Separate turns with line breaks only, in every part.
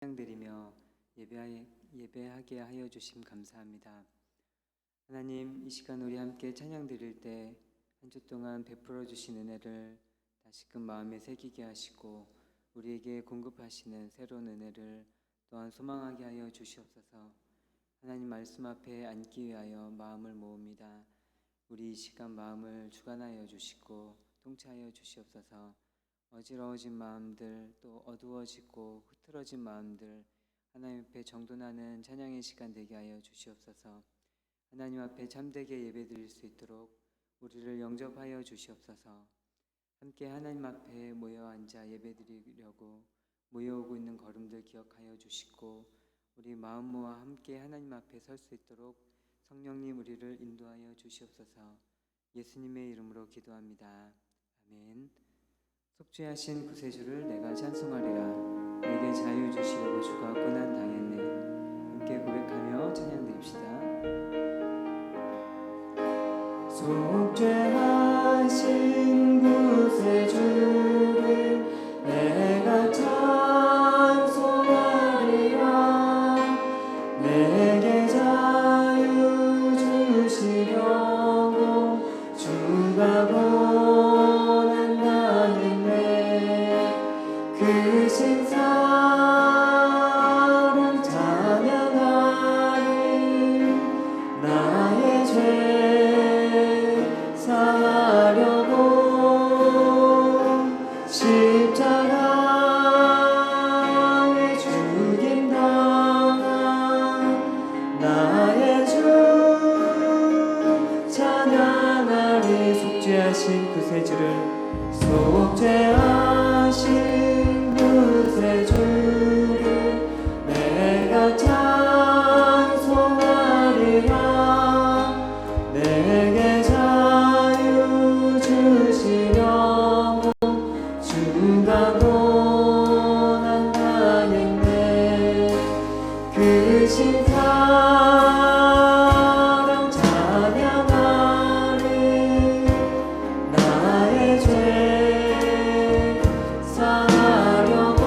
찬양드리며 예배하게 하여 주심 감사합니다. 하나님, 이 시간 우리 함께 찬양 드릴 때 한 주 동안 베풀어 주신 은혜를 다시금 마음에 새기게 하시고 우리에게 공급하시는 새로운 은혜를 또한 소망하게 하여 주시옵소서. 하나님 말씀 앞에 앉기 위하여 마음을 모읍니다. 우리 이 시간 마음을 주관하여 주시고 통치하여 주시옵소서. 어지러워진 마음들, 또 어두워지고 흐트러진 마음들 하나님 앞에 정돈하는 찬양의 시간 되게 하여 주시옵소서. 하나님 앞에 참되게 예배드릴 수 있도록 우리를 영접하여 주시옵소서. 함께 하나님 앞에 모여 앉아 예배드리려고 모여오고 있는 걸음들 기억하여 주시고 우리 마음 모아 함께 하나님 앞에 설 수 있도록 성령님 우리를 인도하여 주시옵소서. 예수님의 이름으로 기도합니다. 아멘. 속죄하신 구세주를 내가 찬송하리라. 내게 자유 주시려고 주가 고난 당했네. 함께 고백하며 찬양 드립시다. 속죄하신 구세주를 내가 찬송하리라. 내게 자유 주시려고 주가 고난 당했네. 그 신사를 찬양하리. 나의 죄 사하려고 십자가에 죽임당한 나의 주 찬양하리. 속죄하신 구세주를 속죄하신 구세주를 내가 찬송하리라. 내게 자유 주시려고 주가 고난 당했네. 그 신사랑 찬양하리. 나의 죄 사하려고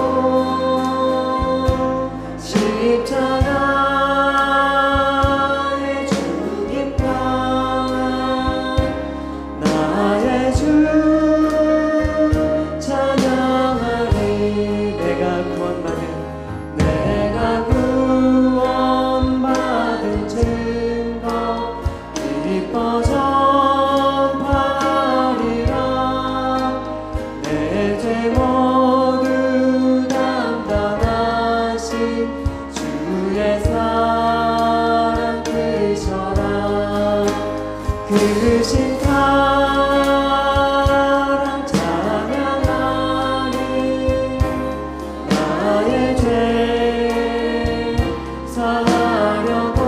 십자가에 죽임당한 나의 주 찬양하리. 내가 구원받은 증거 기뻐 전파하리라. 내 죄 모두 담당하신 주의 사랑 크셔라. 그 신사랑 찬양하리. 나의 죄 사하려고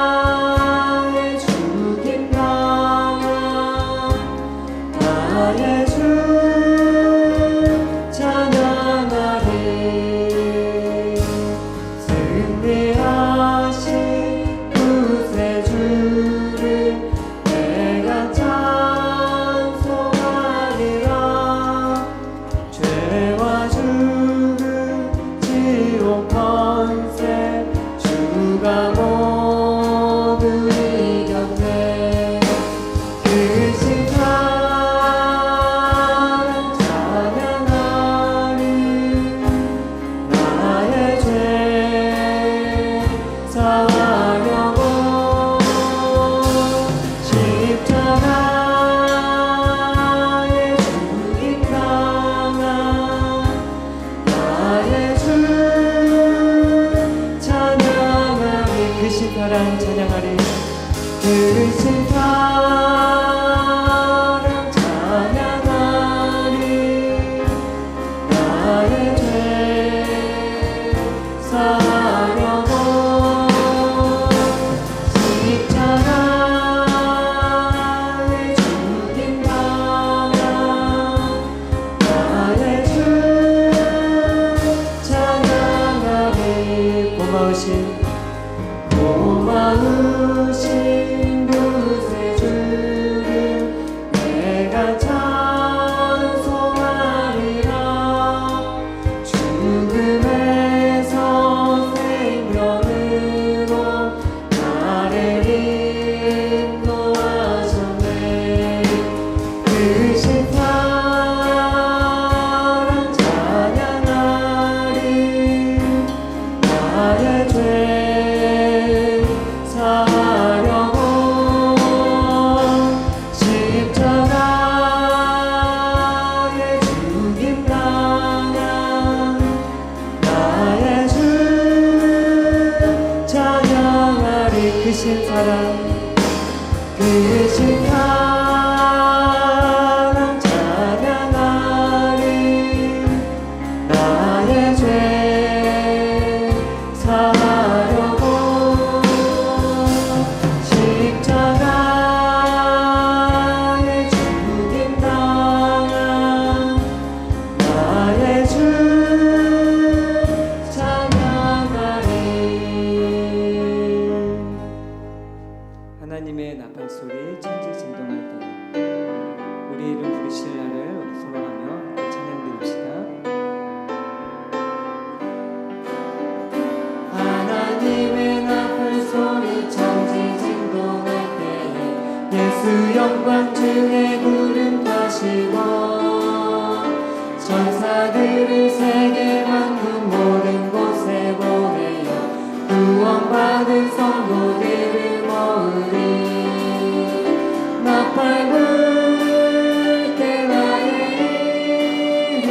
십자가에 죽임당한 대신 사랑 찬양하리 나의 죄 사하려고 십자가에 죽임당한 나의 주 찬양하리. 하나님의 나팔 소리 천지 진동할 때 우리 이름 부르실 날을 소망하며 함께 찬양드립시다. 하나님의 나팔 소리 천지 진동할 때에 예수 영광 중에 구름 타시고 천사들을 세계 만국 모든 곳에 보내어 구원받은 성도들을 모으리. 나팔 불 때 나의 이름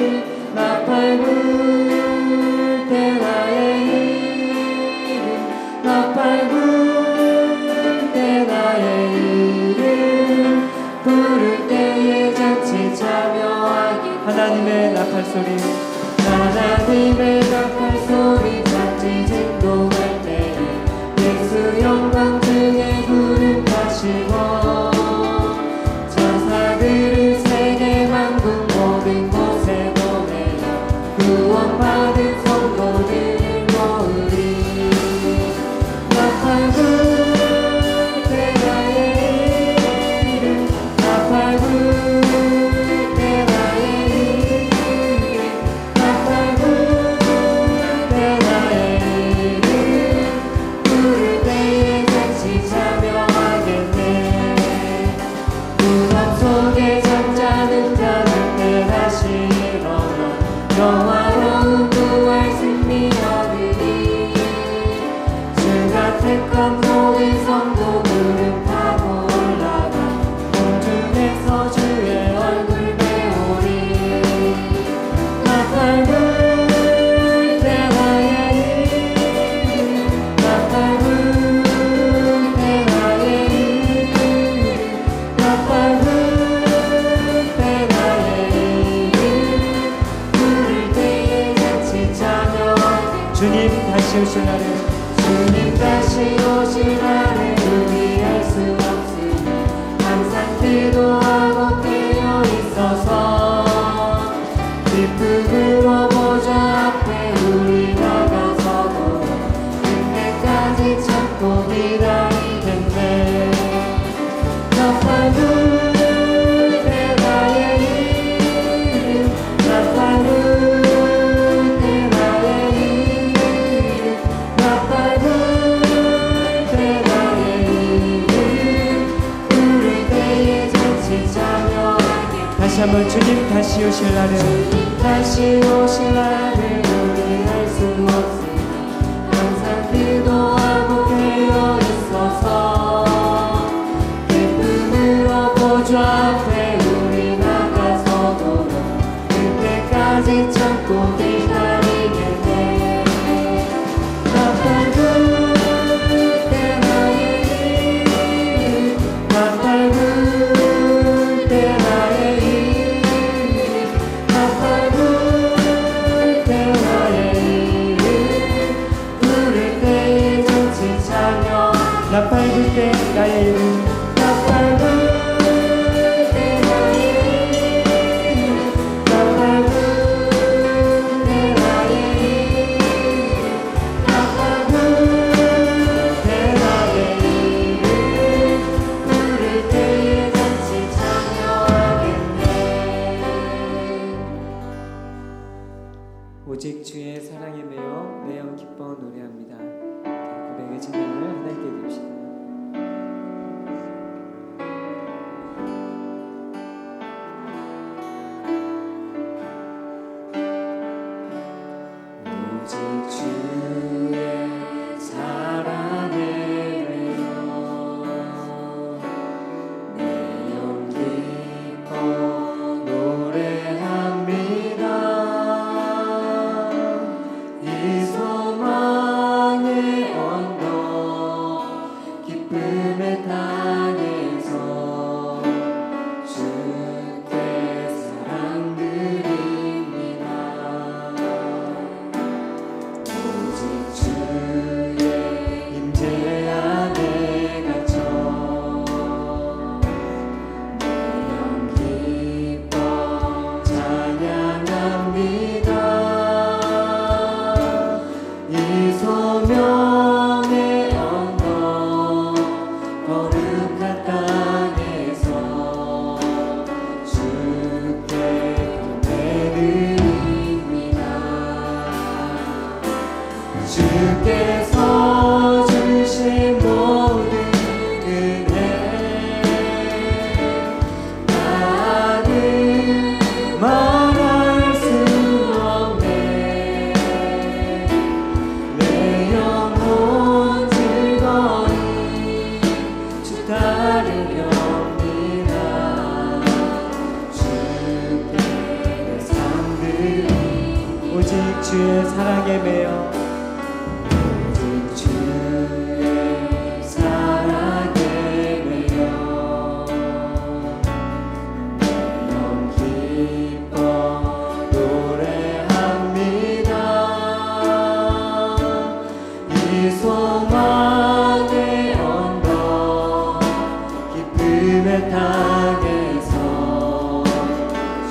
나팔 불 때 나의 이름 나팔 불 때 나의 이름 부를 때에 잔치 참여하기. 하나님의 나팔 소리 하나님의 나팔 소리 잔치 진동할 때에 예수 영광 중에 구름 타시고 천사들을 세계 만국 모든 곳에 보내어 구원받은 성도들을 모으리. 나팔 불 때 나의 이름 나팔 불 때 나의 이름 나팔 불 때 나의 이름 부를 때에 같이 참여하겠네. 무덤 속에 잠자는 자들 때 다시 일어나 영화로운 부활 승리 얻으리. 주가 택한 모든 성도 구름 타고 올라가 공중에서 주의 얼굴 배우리. 나팔 불 때 나의 이름 나팔 불 때 나의 이름 나팔 불 때 나의 이름 부를 때에 같이 찬양하리. 주님 다시 오실 날에 주님 다시 오실 날에 우리 알 수 없으니 항상 기도하고 깨어 있어서 기쁨으로 보좌 앞에 우리 나가서도 그때까지 참고 기다리겠네. 나팔 불 때 나의 이름 나팔 불 때 나의 이름 나팔 불 때 나의 이름 부를 때에 잔치 참여하게. 다시 한번 주님 다시 오실 날에 다시 오실 날을 우리 알 수 없으니 항상 기도하고 깨어 있어서 기쁨으로 보좌 앞에 우리 나가서도 그때까지 참고 기다리겠네. 나팔 불 때 나의 이름 나팔 불 때 나의 이름 나팔 불 때 나의 이름 부를 때에 잔치 참여. 나팔 불 때 나의 이름 나팔 불 때 나의 이름 나팔 불 때 나의 이름 나팔 불 때 나의 이름 부를 때에 잔치 참여하겠네. 오직 주의 사랑에 매여 매여 기뻐 노래합니다. 고백의 진정을 하나님께 드립시다. 오직 주의 사랑에 매여 내 용기 껏 노래합니다. 이 소망의 언덕 주의 사랑에 매여
오직 주의 사랑에 매여 영 기뻐 노래합니다. 이 소망의 언덕 기쁨의 땅에서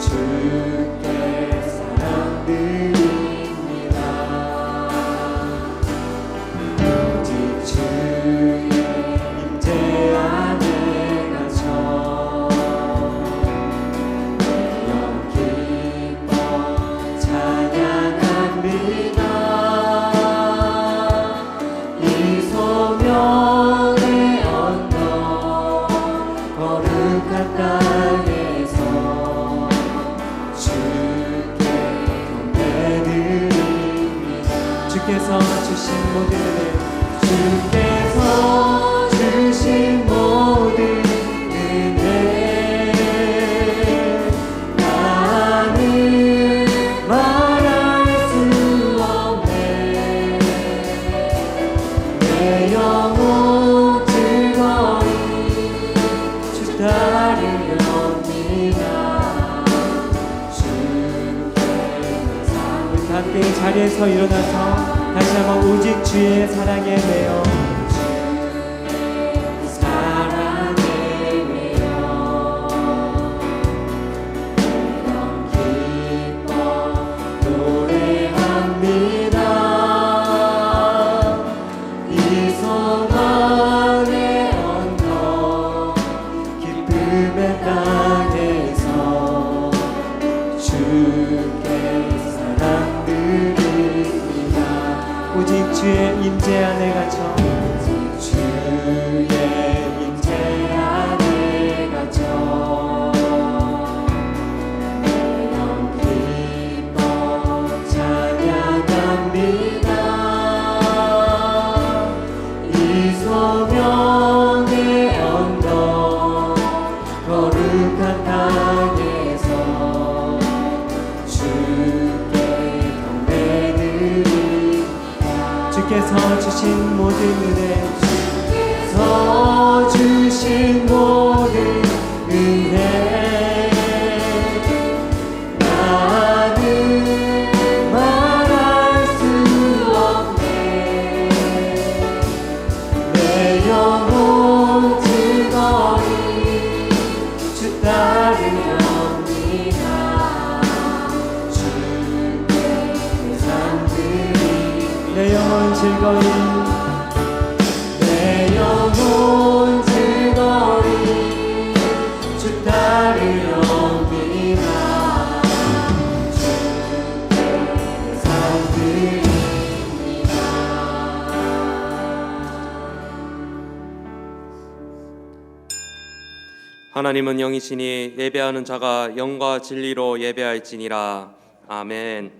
주께 사랑드립니다. 오직 주의 임재 안에 갇혀 영 기뻐 찬양합니다. 이 소명의 언덕 거룩한 땅에서 주께 경배드립니다.
주께서 주신 모든 은혜
주께서 주신 모든 은혜 나는 말할 수 없네. 내 영혼 즐거이 주 따르렵니다. 주께
우리 다 함께 이 자리에서 일어나서 다시 한번 오직 주의 사랑에 매여
사랑에 매여 영 기뻐 노래합니다. 이 소망의 언덕 기쁨의 땅에서 주께 사랑드립니다.
오직 주의 임재 안에 갇혀
주의 임재 안에 갇혀 영 기뻐 찬양합니다. 이 소명의 언덕 거룩한 땅에서 주께 경배드립니다.
주께서 주신 모든 은혜
주께서 주신 모든 은혜 나는 말할 수 없네. 내 영혼 즐거이 주 따르렵니다. 주께 예상드립니다.
내 영혼 즐거이
내 영혼 즐거이 주 따르렵니다. 주께 예상드립니다.
하나님은 영이시니 예배하는 자가 영과 진리로 예배할지니라. 아멘.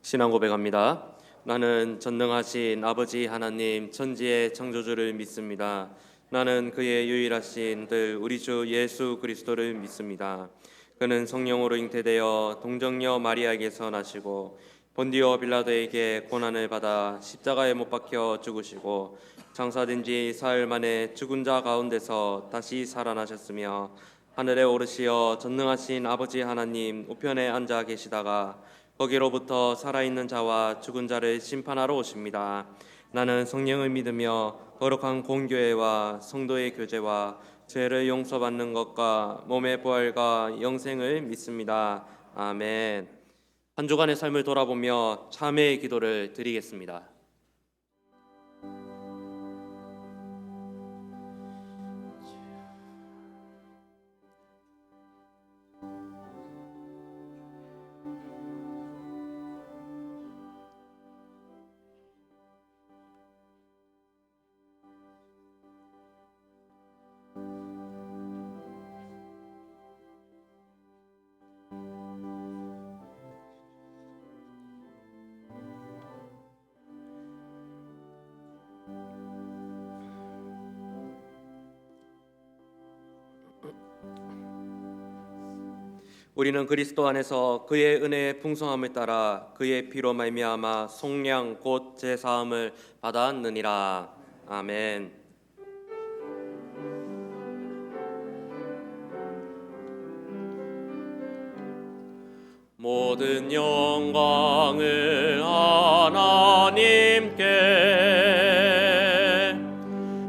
신앙 고백합니다. 나는 전능하신 아버지 하나님 천지의 창조주를 믿습니다. 나는 그의 유일하신 들 우리 주 예수 그리스도를 믿습니다. 그는 성령으로 잉태되어 동정녀 마리아에게서 나시고 본디오 빌라도에게 고난을 받아 십자가에 못 박혀 죽으시고 장사된 지 사흘 만에 죽은 자 가운데서 다시 살아나셨으며 하늘에 오르시어 전능하신 아버지 하나님 우편에 앉아 계시다가 거기로부터 살아있는 자와 죽은 자를 심판하러 오십니다. 나는 성령을 믿으며 거룩한 공교회와 성도의 교제와 죄를 용서받는 것과 몸의 부활과 영생을 믿습니다. 아멘. 한 주간의 삶을 돌아보며 참회의 기도를 드리겠습니다. 우리는 그리스도 안에서 그의 은혜의 풍성함을 따라 그의 피로 말미암아 속량 곧 제사함을 받았느니라. 아멘. 모든 영광을 하나님께,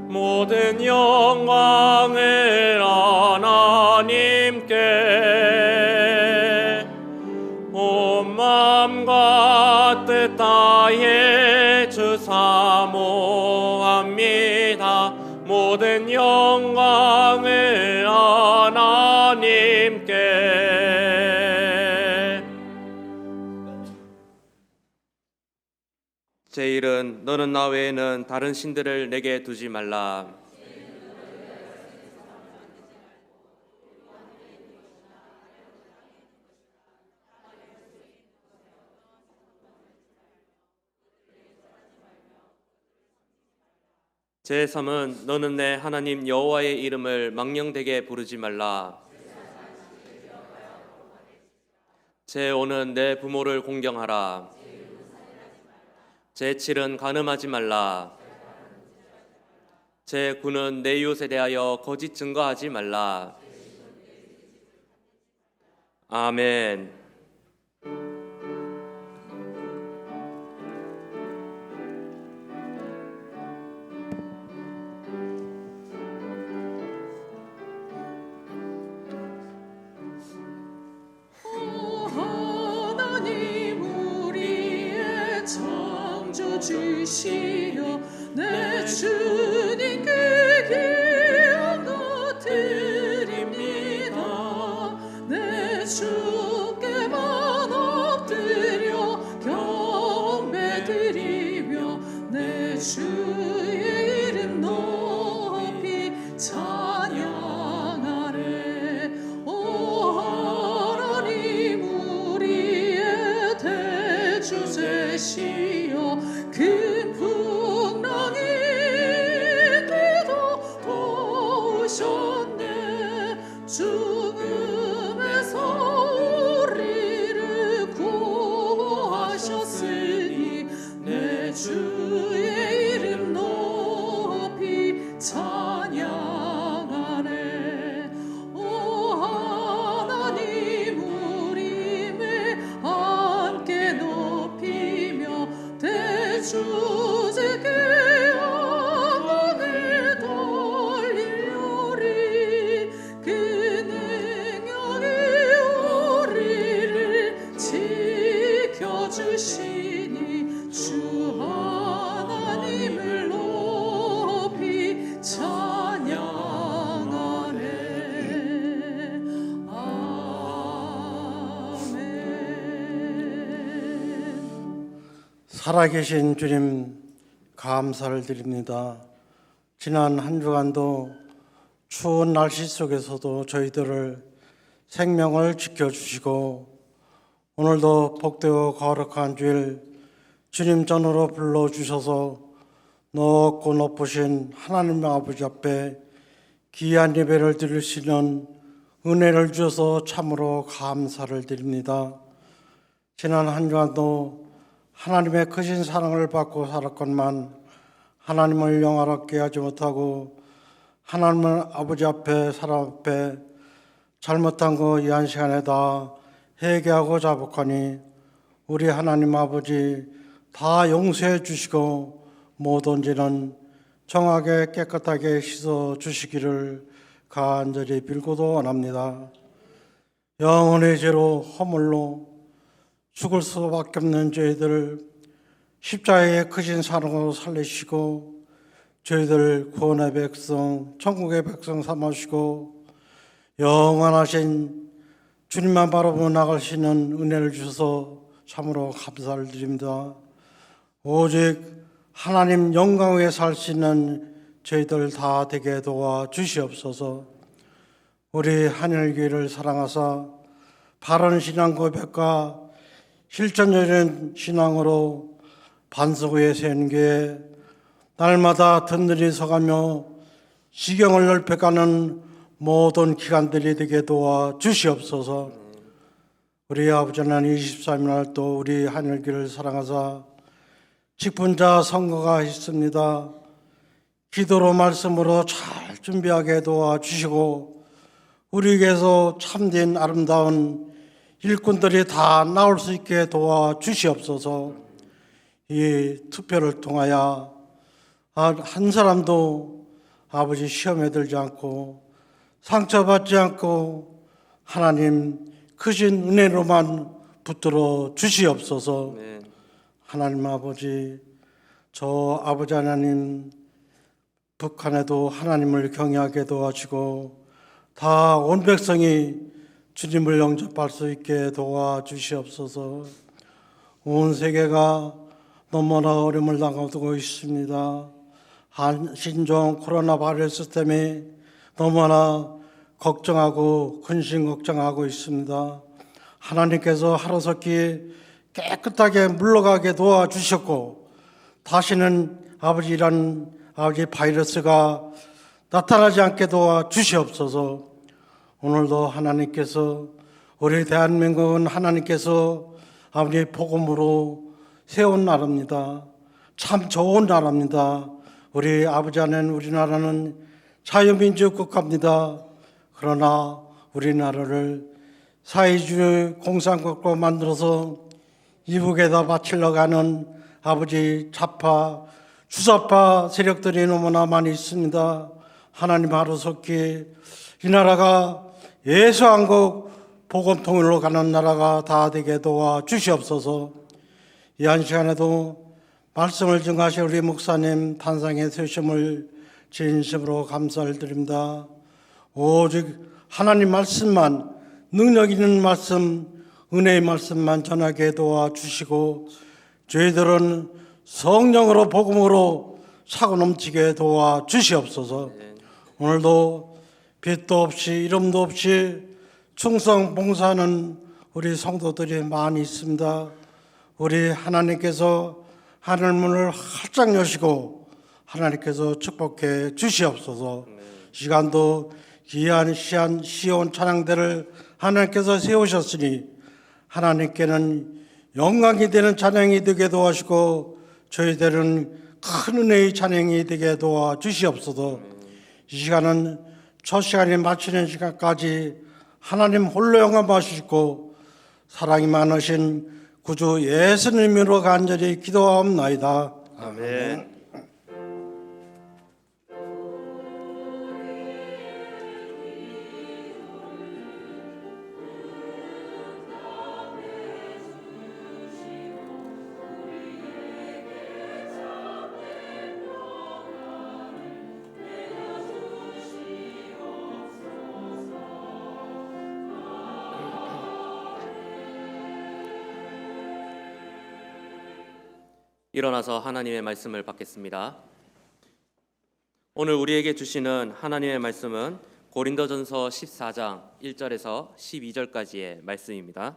모든 영광을 하나님께, 온 마음과 뜻 다해 주사 모합니다. 모든 영광을 하나님께. 제1은 너는 나 외에는 다른 신들을 내게 두지 말라. 제3은 너는 내 하나님 여호와의 이름을 망령되게 부르지 말라. 제5는 내 부모를 공경하라. 제7은 간음하지 말라. 제9는 내 이웃에 대하여 거짓 증거하지 말라. 아멘.
하나님 우리의 창조주시여 내 주님께 기억나 드립니다. 내 주께만 엎드려 경배드리며 내 주의 이름 높이 찬양하래. 오 하나님 우리의 대주제시여 큰 풍랑이 뒤덮으셨네. 죽음에서 우리를 구하셨으니 내 주의 이름 높이 찬양하네. 오 하나님 우리를 함께 높이며 대주제께 영광을 돌리오리. 그 능력이 우리를 지켜주시니 주 하나님을 높이 찬양하네. 아멘.
살아계신 주님 감사를 드립니다. 지난 한 주간도 추운 날씨 속에서도 저희들을 생명을 지켜주시고 오늘도 복되고 거룩한 주일 주님 전으로 불러주셔서 높고 높으신 하나님 아버지 앞에 귀한 예배를 드릴 수 있는 은혜를 주셔서 참으로 감사를 드립니다. 지난 한 주간도 하나님의 크신 사랑을 받고 살았건만 하나님을 영화롭게 하지 못하고 하나님을 아버지 앞에 사람 앞에 잘못한 거 이 한 시간에 다 회개하고 자복하니 우리 하나님 아버지 다 용서해 주시고 모든 죄는 정하게 깨끗하게 씻어 주시기를 간절히 빌고도 원합니다. 영혼의 죄로 허물로 죽을 수밖에 없는 저희들 십자가의 크신 사랑으로 살리시고 저희들 구원의 백성, 천국의 백성 삼으시고 영원하신 주님만 바라보며 나갈 수 있는 은혜를 주셔서 참으로 감사를 드립니다. 오직 하나님 영광 위에 살 수 있는 저희들 다 되게 도와 주시옵소서. 우리 하늘교회를 사랑하사 바른 신앙 고백과 실천적인 신앙으로 반석 위에 세운 교회 날마다 든든히 서가며 시경을 넓혀가는 모든 기관들이 되게 도와 주시옵소서. 우리 아버지 하나님 23일 날 또 우리 하늘길을 사랑하사 직분자 선거가 있습니다. 기도로 말씀으로 잘 준비하게 도와주시고 우리에게서 참된 아름다운 일꾼들이 다 나올 수 있게 도와주시옵소서. 이 투표를 통하여 한 사람도 아버지 시험에 들지 않고 상처받지 않고 하나님 크신 은혜로만 붙들어 주시옵소서.
네.
하나님 아버지, 저 아버지 하나님 북한에도 하나님을 경외하게 도와주시고 다 온 백성이 주님을 영접할 수 있게 도와주시옵소서. 온 세계가 너무나 어려움을 당하고 있습니다. 신종 코로나 바이러스 때문에 너무나 걱정하고 근심 걱정하고 있습니다. 하나님께서 하루속히 깨끗하게 물러가게 도와주셨고 다시는 아버지란 아버지 바이러스가 나타나지 않게 도와주시옵소서. 오늘도 하나님께서 우리 대한민국은 하나님께서 아버지 복음으로 세운 나라입니다. 참 좋은 나라입니다. 우리 아버지 하나님 우리나라는 자유민주 국가입니다. 그러나 우리나라를 사회주의 공산국가로 만들어서 이북에다 바치려고 하는 아버지 좌파, 주사파 세력들이 너무나 많이 있습니다. 하나님 하루속히 이 나라가 예수한국 복음통일로 가는 나라가 다 되게 도와주시옵소서. 이 한 시간에도 말씀을 증하신 우리 목사님 탄상에 세우심을 진심으로 감사를 드립니다. 오직 하나님 말씀만, 능력 있는 말씀, 은혜의 말씀만 전하게 도와주시고 저희들은 성령으로 복음으로 차고 넘치게 도와주시옵소서. 오늘도 빛도 없이 이름도 없이 충성 봉사하는 우리 성도들이 많이 있습니다. 우리 하나님께서 하늘문을 활짝 여시고 하나님께서 축복해 주시옵소서. 시간도 귀한 시온 찬양대를 하나님께서 세우셨으니 하나님께는 영광이 되는 찬양이 되게 도와주시고 저희들은 큰 은혜의 찬양이 되게 도와주시옵소서. 이 시간은 첫 시간이 마치는 시간까지 하나님 홀로 영광받으시고 사랑이 많으신 구주 예수님으로 간절히 기도하옵나이다.
아멘. 일어나서 하나님의 말씀을 받겠습니다. 오늘 우리에게 주시는 하나님의 말씀은 고린도전서 14장 1절에서 12절까지의 말씀입니다.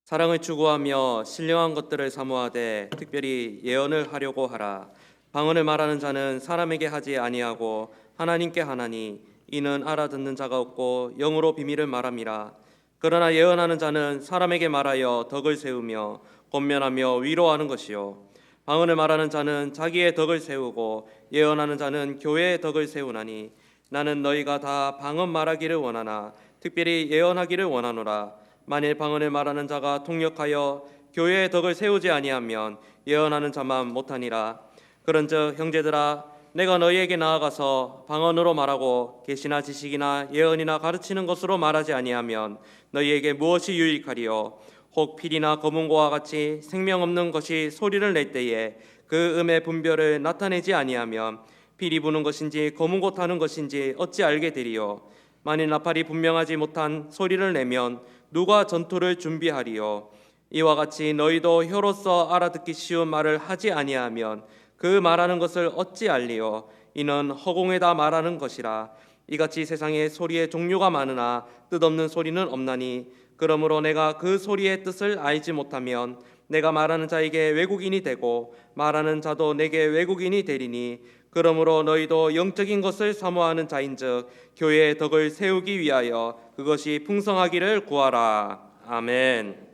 사랑을 추구하며 신령한 것들을 사모하되 특별히 예언을 하려고 하라. 방언을 말하는 자는 사람에게 하지 아니하고 하나님께 하나니 이는 알아듣는 자가 없고 영으로 비밀을 말함이라. 그러나 예언하는 자는 사람에게 말하여 덕을 세우며 권면하며 위로하는 것이요 방언을 말하는 자는 자기의 덕을 세우고 예언하는 자는 교회의 덕을 세우나니 나는 너희가 다 방언 말하기를 원하나 특별히 예언하기를 원하노라. 만일 방언을 말하는 자가 통역하여 교회의 덕을 세우지 아니하면 예언하는 자만 못하니라. 그런즉 형제들아 내가 너희에게 나아가서 방언으로 말하고 계시나 지식이나 예언이나 가르치는 것으로 말하지 아니하면 너희에게 무엇이 유익하리요. 혹 필이나 검은고와 같이 생명 없는 것이 소리를 낼 때에 그 음의 분별을 나타내지 아니하면 필이 부는 것인지 검은고 타는 것인지 어찌 알게 되리요. 만일 나팔이 분명하지 못한 소리를 내면 누가 전투를 준비하리요. 이와 같이 너희도 혀로서 알아듣기 쉬운 말을 하지 아니하면 그 말하는 것을 어찌 알리요. 이는 허공에다 말하는 것이라. 이같이 세상에 소리의 종류가 많으나 뜻없는 소리는 없나니 그러므로 내가 그 소리의 뜻을 알지 못하면 내가 말하는 자에게 외국인이 되고 말하는 자도 내게 외국인이 되리니 그러므로 너희도 영적인 것을 사모하는 자인즉 교회의 덕을 세우기 위하여 그것이 풍성하기를 구하라. 아멘.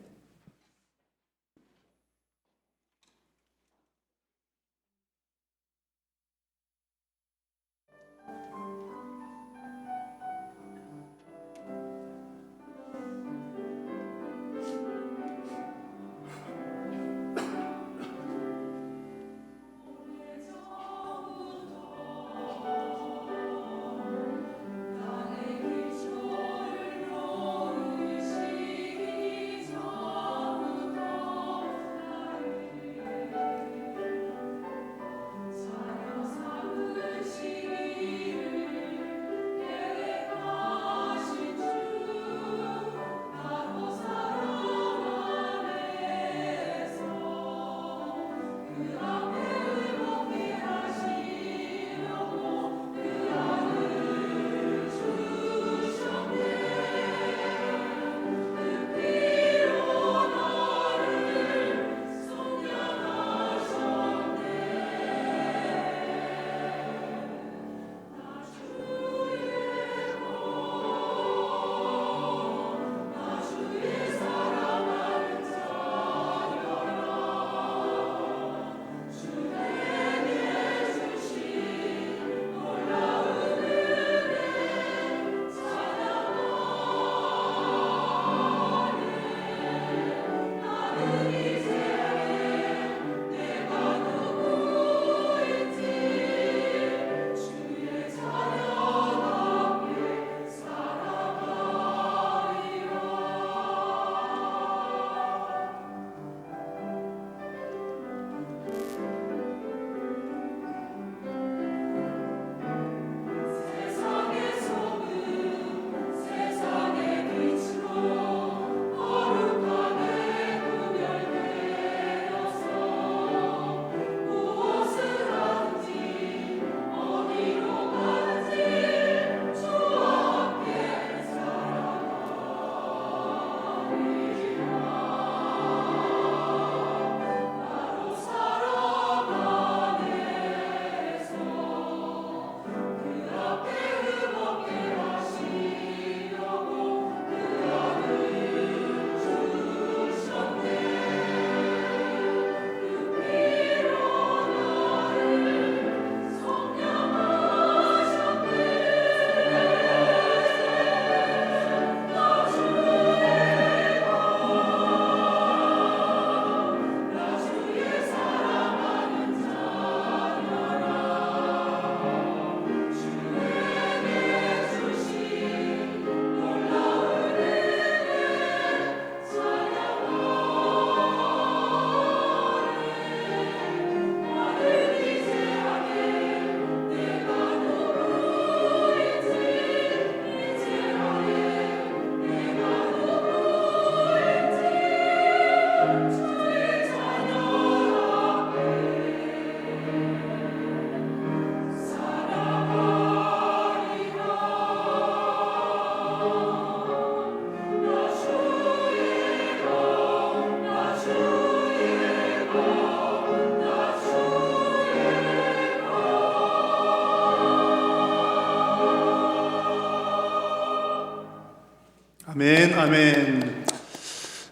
아멘, 아멘.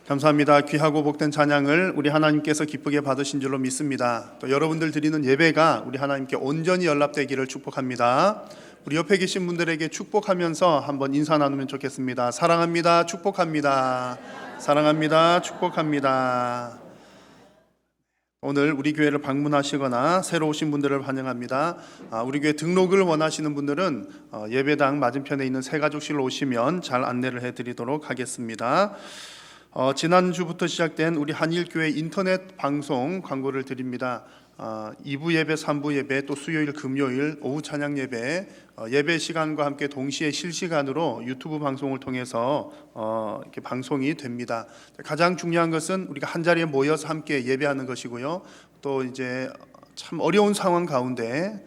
감사합니다. 귀하고 복된 찬양을 우리 하나님께서 기쁘게 받으신 줄로 믿습니다. 또 여러분들 드리는 예배가 우리 하나님께 온전히 연락되기를 축복합니다. 우리 옆에 계신 분들에게 축복하면서 한번 인사 나누면 좋겠습니다. 사랑합니다. 축복합니다. 사랑합니다. 축복합니다. 오늘 우리 교회를 방문하시거나 새로 오신 분들을 환영합니다. 우리 교회 등록을 원하시는 분들은 예배당 맞은편에 있는 새가족실로 오시면 잘 안내를 해드리도록 하겠습니다. 지난주부터 시작된 우리 한일교회 인터넷 방송 광고를 드립니다. 2부 예배, 3부 예배, 또 수요일, 금요일 오후 찬양 예배, 예배 시간과 함께 동시에 실시간으로 유튜브 방송을 통해서 이렇게 방송이 됩니다. 가장 중요한 것은 우리가 한 자리에 모여서 함께 예배하는 것이고요. 또 이제 참 어려운 상황 가운데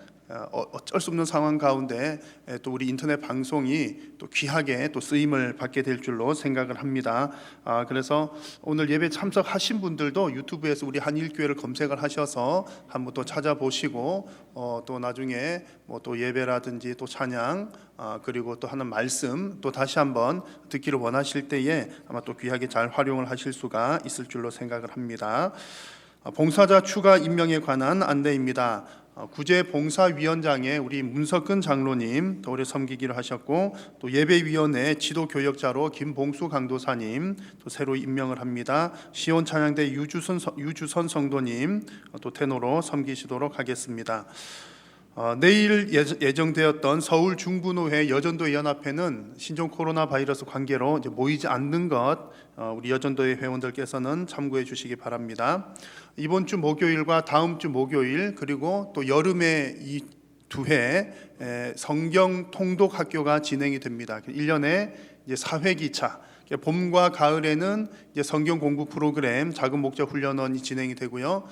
어쩔 수 없는 상황 가운데 또 우리 인터넷 방송이 또 귀하게 또 쓰임을 받게 될 줄로 생각을 합니다. 그래서 오늘 예배 참석하신 분들도 유튜브에서 우리 한일교회를 검색을 하셔서 한번 또 찾아보시고 또 나중에 뭐 또 예배라든지 또 찬양 그리고 또 하는 말씀 또 다시 한번 듣기를 원하실 때에 아마 또 귀하게 잘 활용을 하실 수가 있을 줄로 생각을 합니다. 봉사자 추가 임명에 관한 안내입니다. 구제봉사위원장에 우리 문석근 장로님 또 올해 섬기기를 하셨고, 또 예배위원회 지도교역자로 김봉수 강도사님 또 새로 임명을 합니다. 시온찬양대 유주선 성도님 또 테너로 섬기시도록 하겠습니다. 내일 예정되었던 서울 중부노회 여전도회 연합회는 신종 코로나 바이러스 관계로 이제 모이지 않는 것 우리 여전도회 회원들께서는 참고해 주시기 바랍니다. 이번 주 목요일과 다음 주 목요일 그리고 또 여름에 이 두 회 성경 통독 학교가 진행이 됩니다. 1년에 이제 4회기차. 봄과 가을에는 이제 성경 공부 프로그램 작은 목적 훈련원이 진행이 되고요.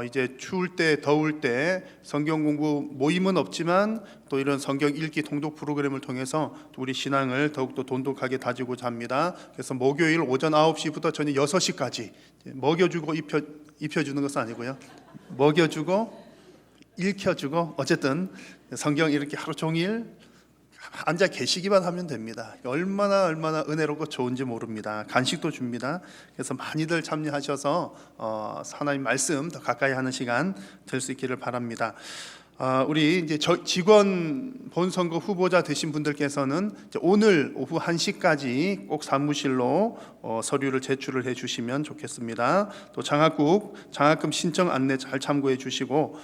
이제 추울 때 더울 때 성경 공부 모임은 없지만 또 이런 성경 읽기 통독 프로그램을 통해서 또 우리 신앙을 더욱더 돈독하게 다지고자 합니다. 그래서 목요일 오전 9시부터 저녁 6시까지 먹여주고 입혀주는 것은 아니고요. 먹여주고 읽혀주고 어쨌든 성경 이렇게 하루 종일 앉아 계시기만 하면 됩니다. 얼마나 은혜롭고 좋은지 모릅니다. 간식도 줍니다. 그래서 많이들 참여하셔서 하나님 말씀 더 가까이 하는 시간 될 수 있기를 바랍니다. 우리 이제 직원 본선거 후보자 되신 분들께서는 오늘 오후 1시까지 꼭 사무실로 서류를 제출을 해주시면 좋겠습니다. 또 장학금 신청 안내 잘 참고해 주시고,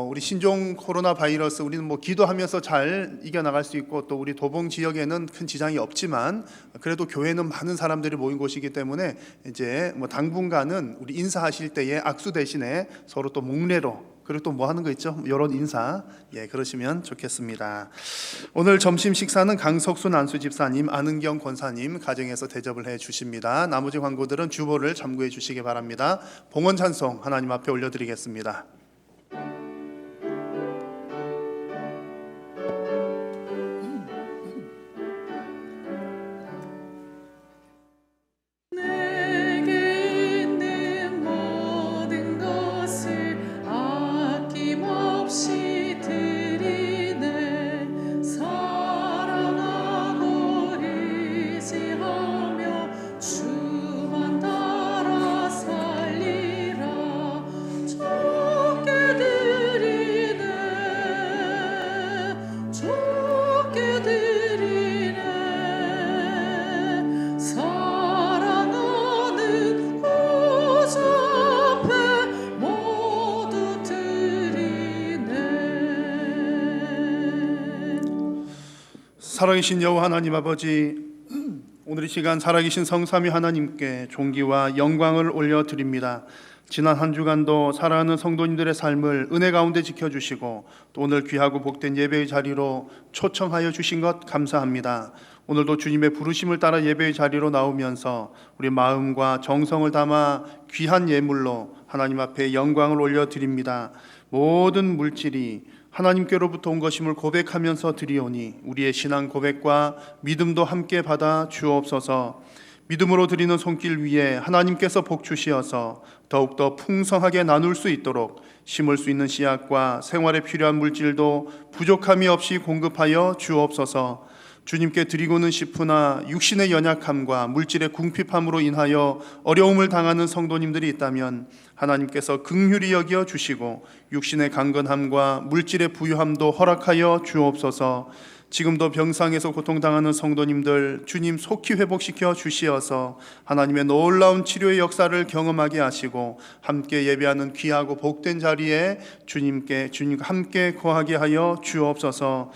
우리 신종 코로나 바이러스 우리는 뭐 기도하면서 잘 이겨나갈 수 있고 또 우리 도봉 지역에는 큰 지장이 없지만 그래도 교회는 많은 사람들이 모인 곳이기 때문에 이제 뭐 당분간은 우리 인사하실 때에 악수 대신에 서로 또 목례로 그리고 또 뭐 하는 거 있죠? 여론 인사 그러시면 좋겠습니다. 오늘 점심 식사는 강석순 안수 집사님, 안은경 권사님 가정에서 대접을 해 주십니다. 나머지 광고들은 주보를 참고해 주시기 바랍니다. 봉헌 찬송 하나님 앞에 올려드리겠습니다.
내게 있는 모든 것을 아낌없이 드리네. 사랑하고 의지하며 주만 따라 살리라. 적게 드리네, 적게 드리네. 사랑하는 구주 앞에 모두 드리네.
살아계신 여호와 하나님 아버지, 오늘 이 시간 살아계신 성삼위 하나님께 존귀와 영광을 올려드립니다. 지난 한 주간도 사랑하는 성도님들의 삶을 은혜 가운데 지켜주시고 또 오늘 귀하고 복된 예배의 자리로 초청하여 주신 것 감사합니다. 오늘도 주님의 부르심을 따라 예배의 자리로 나오면서 우리 마음과 정성을 담아 귀한 예물로 하나님 앞에 영광을 올려드립니다. 모든 물질이 하나님께로부터 온 것임을 고백하면서 드리오니 우리의 신앙 고백과 믿음도 함께 받아 주옵소서. 믿음으로 드리는 손길 위에 하나님께서 복 주시어서 더욱더 풍성하게 나눌 수 있도록 심을 수 있는 씨앗과 생활에 필요한 물질도 부족함이 없이 공급하여 주옵소서. 주님께 드리고는 싶으나 육신의 연약함과 물질의 궁핍함으로 인하여 어려움을 당하는 성도님들이 있다면 하나님께서 긍휼히 여겨 주시고 육신의 강건함과 물질의 부유함도 허락하여 주옵소서. 지금도 병상에서 고통당하는 성도님들 주님 속히 회복시켜 주시어서 하나님의 놀라운 치료의 역사를 경험하게 하시고 함께 예배하는 귀하고 복된 자리에 주님과 함께 거하게 하여 주옵소서.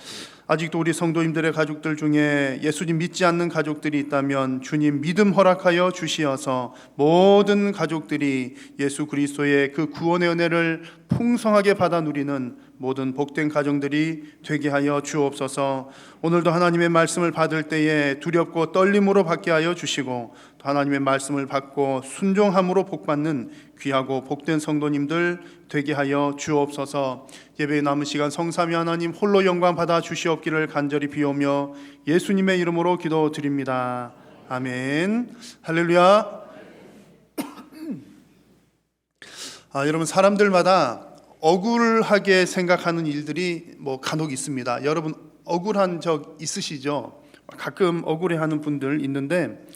아직도 우리 성도님들의 가족들 중에 예수님 믿지 않는 가족들이 있다면 주님 믿음 허락하여 주시어서 모든 가족들이 예수 그리스도의 그 구원의 은혜를 풍성하게 받아 누리는 모든 복된 가정들이 되게 하여 주옵소서. 오늘도 하나님의 말씀을 받을 때에 두렵고 떨림으로 받게 하여 주시고 또 하나님의 말씀을 받고 순종함으로 복받는 귀하고 복된 성도님들 되게 하여 주옵소서. 예배에 남은 시간 성삼위 하나님 홀로 영광 받아 주시옵기를 간절히 비오며 예수님의 이름으로 기도드립니다. 아멘. 할렐루야. 여러분, 사람들마다 억울하게 생각하는 일들이 간혹 있습니다. 여러분 억울한 적 있으시죠? 가끔 억울해하는 분들 있는데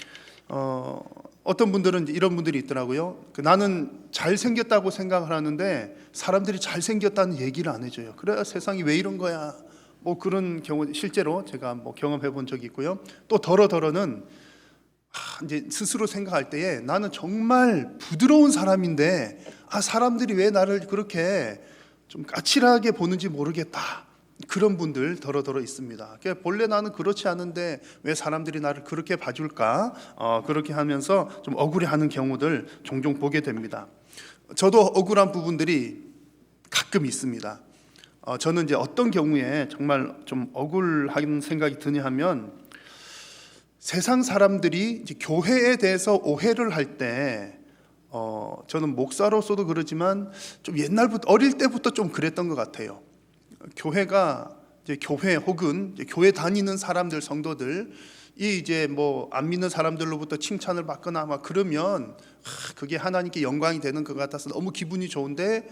어떤 분들은 이런 분들이 있더라고요. 나는 잘생겼다고 생각을 하는데 사람들이 잘생겼다는 얘기를 안 해줘요. 그래, 세상이 왜 이런 거야? 그런 경우 실제로 제가 경험해 본 적이 있고요. 또 더러는 이제 스스로 생각할 때에 나는 정말 부드러운 사람인데 사람들이 왜 나를 그렇게 좀 까칠하게 보는지 모르겠다. 그런 분들 더러 있습니다. 본래 나는 그렇지 않은데 왜 사람들이 나를 그렇게 봐줄까? 그렇게 하면서 좀 억울해하는 경우들 종종 보게 됩니다. 저도 억울한 부분들이 가끔 있습니다. 저는 이제 어떤 경우에 정말 좀 억울한 생각이 드냐 하면 세상 사람들이 이제 교회에 대해서 오해를 할 때 저는 목사로서도 그러지만 좀 옛날부터 어릴 때부터 좀 그랬던 것 같아요. 교회가 이제 교회 혹은 이제 교회 다니는 사람들 성도들 이 이제 안 믿는 사람들로부터 칭찬을 받거나 그러면 그게 하나님께 영광이 되는 것 같아서 너무 기분이 좋은데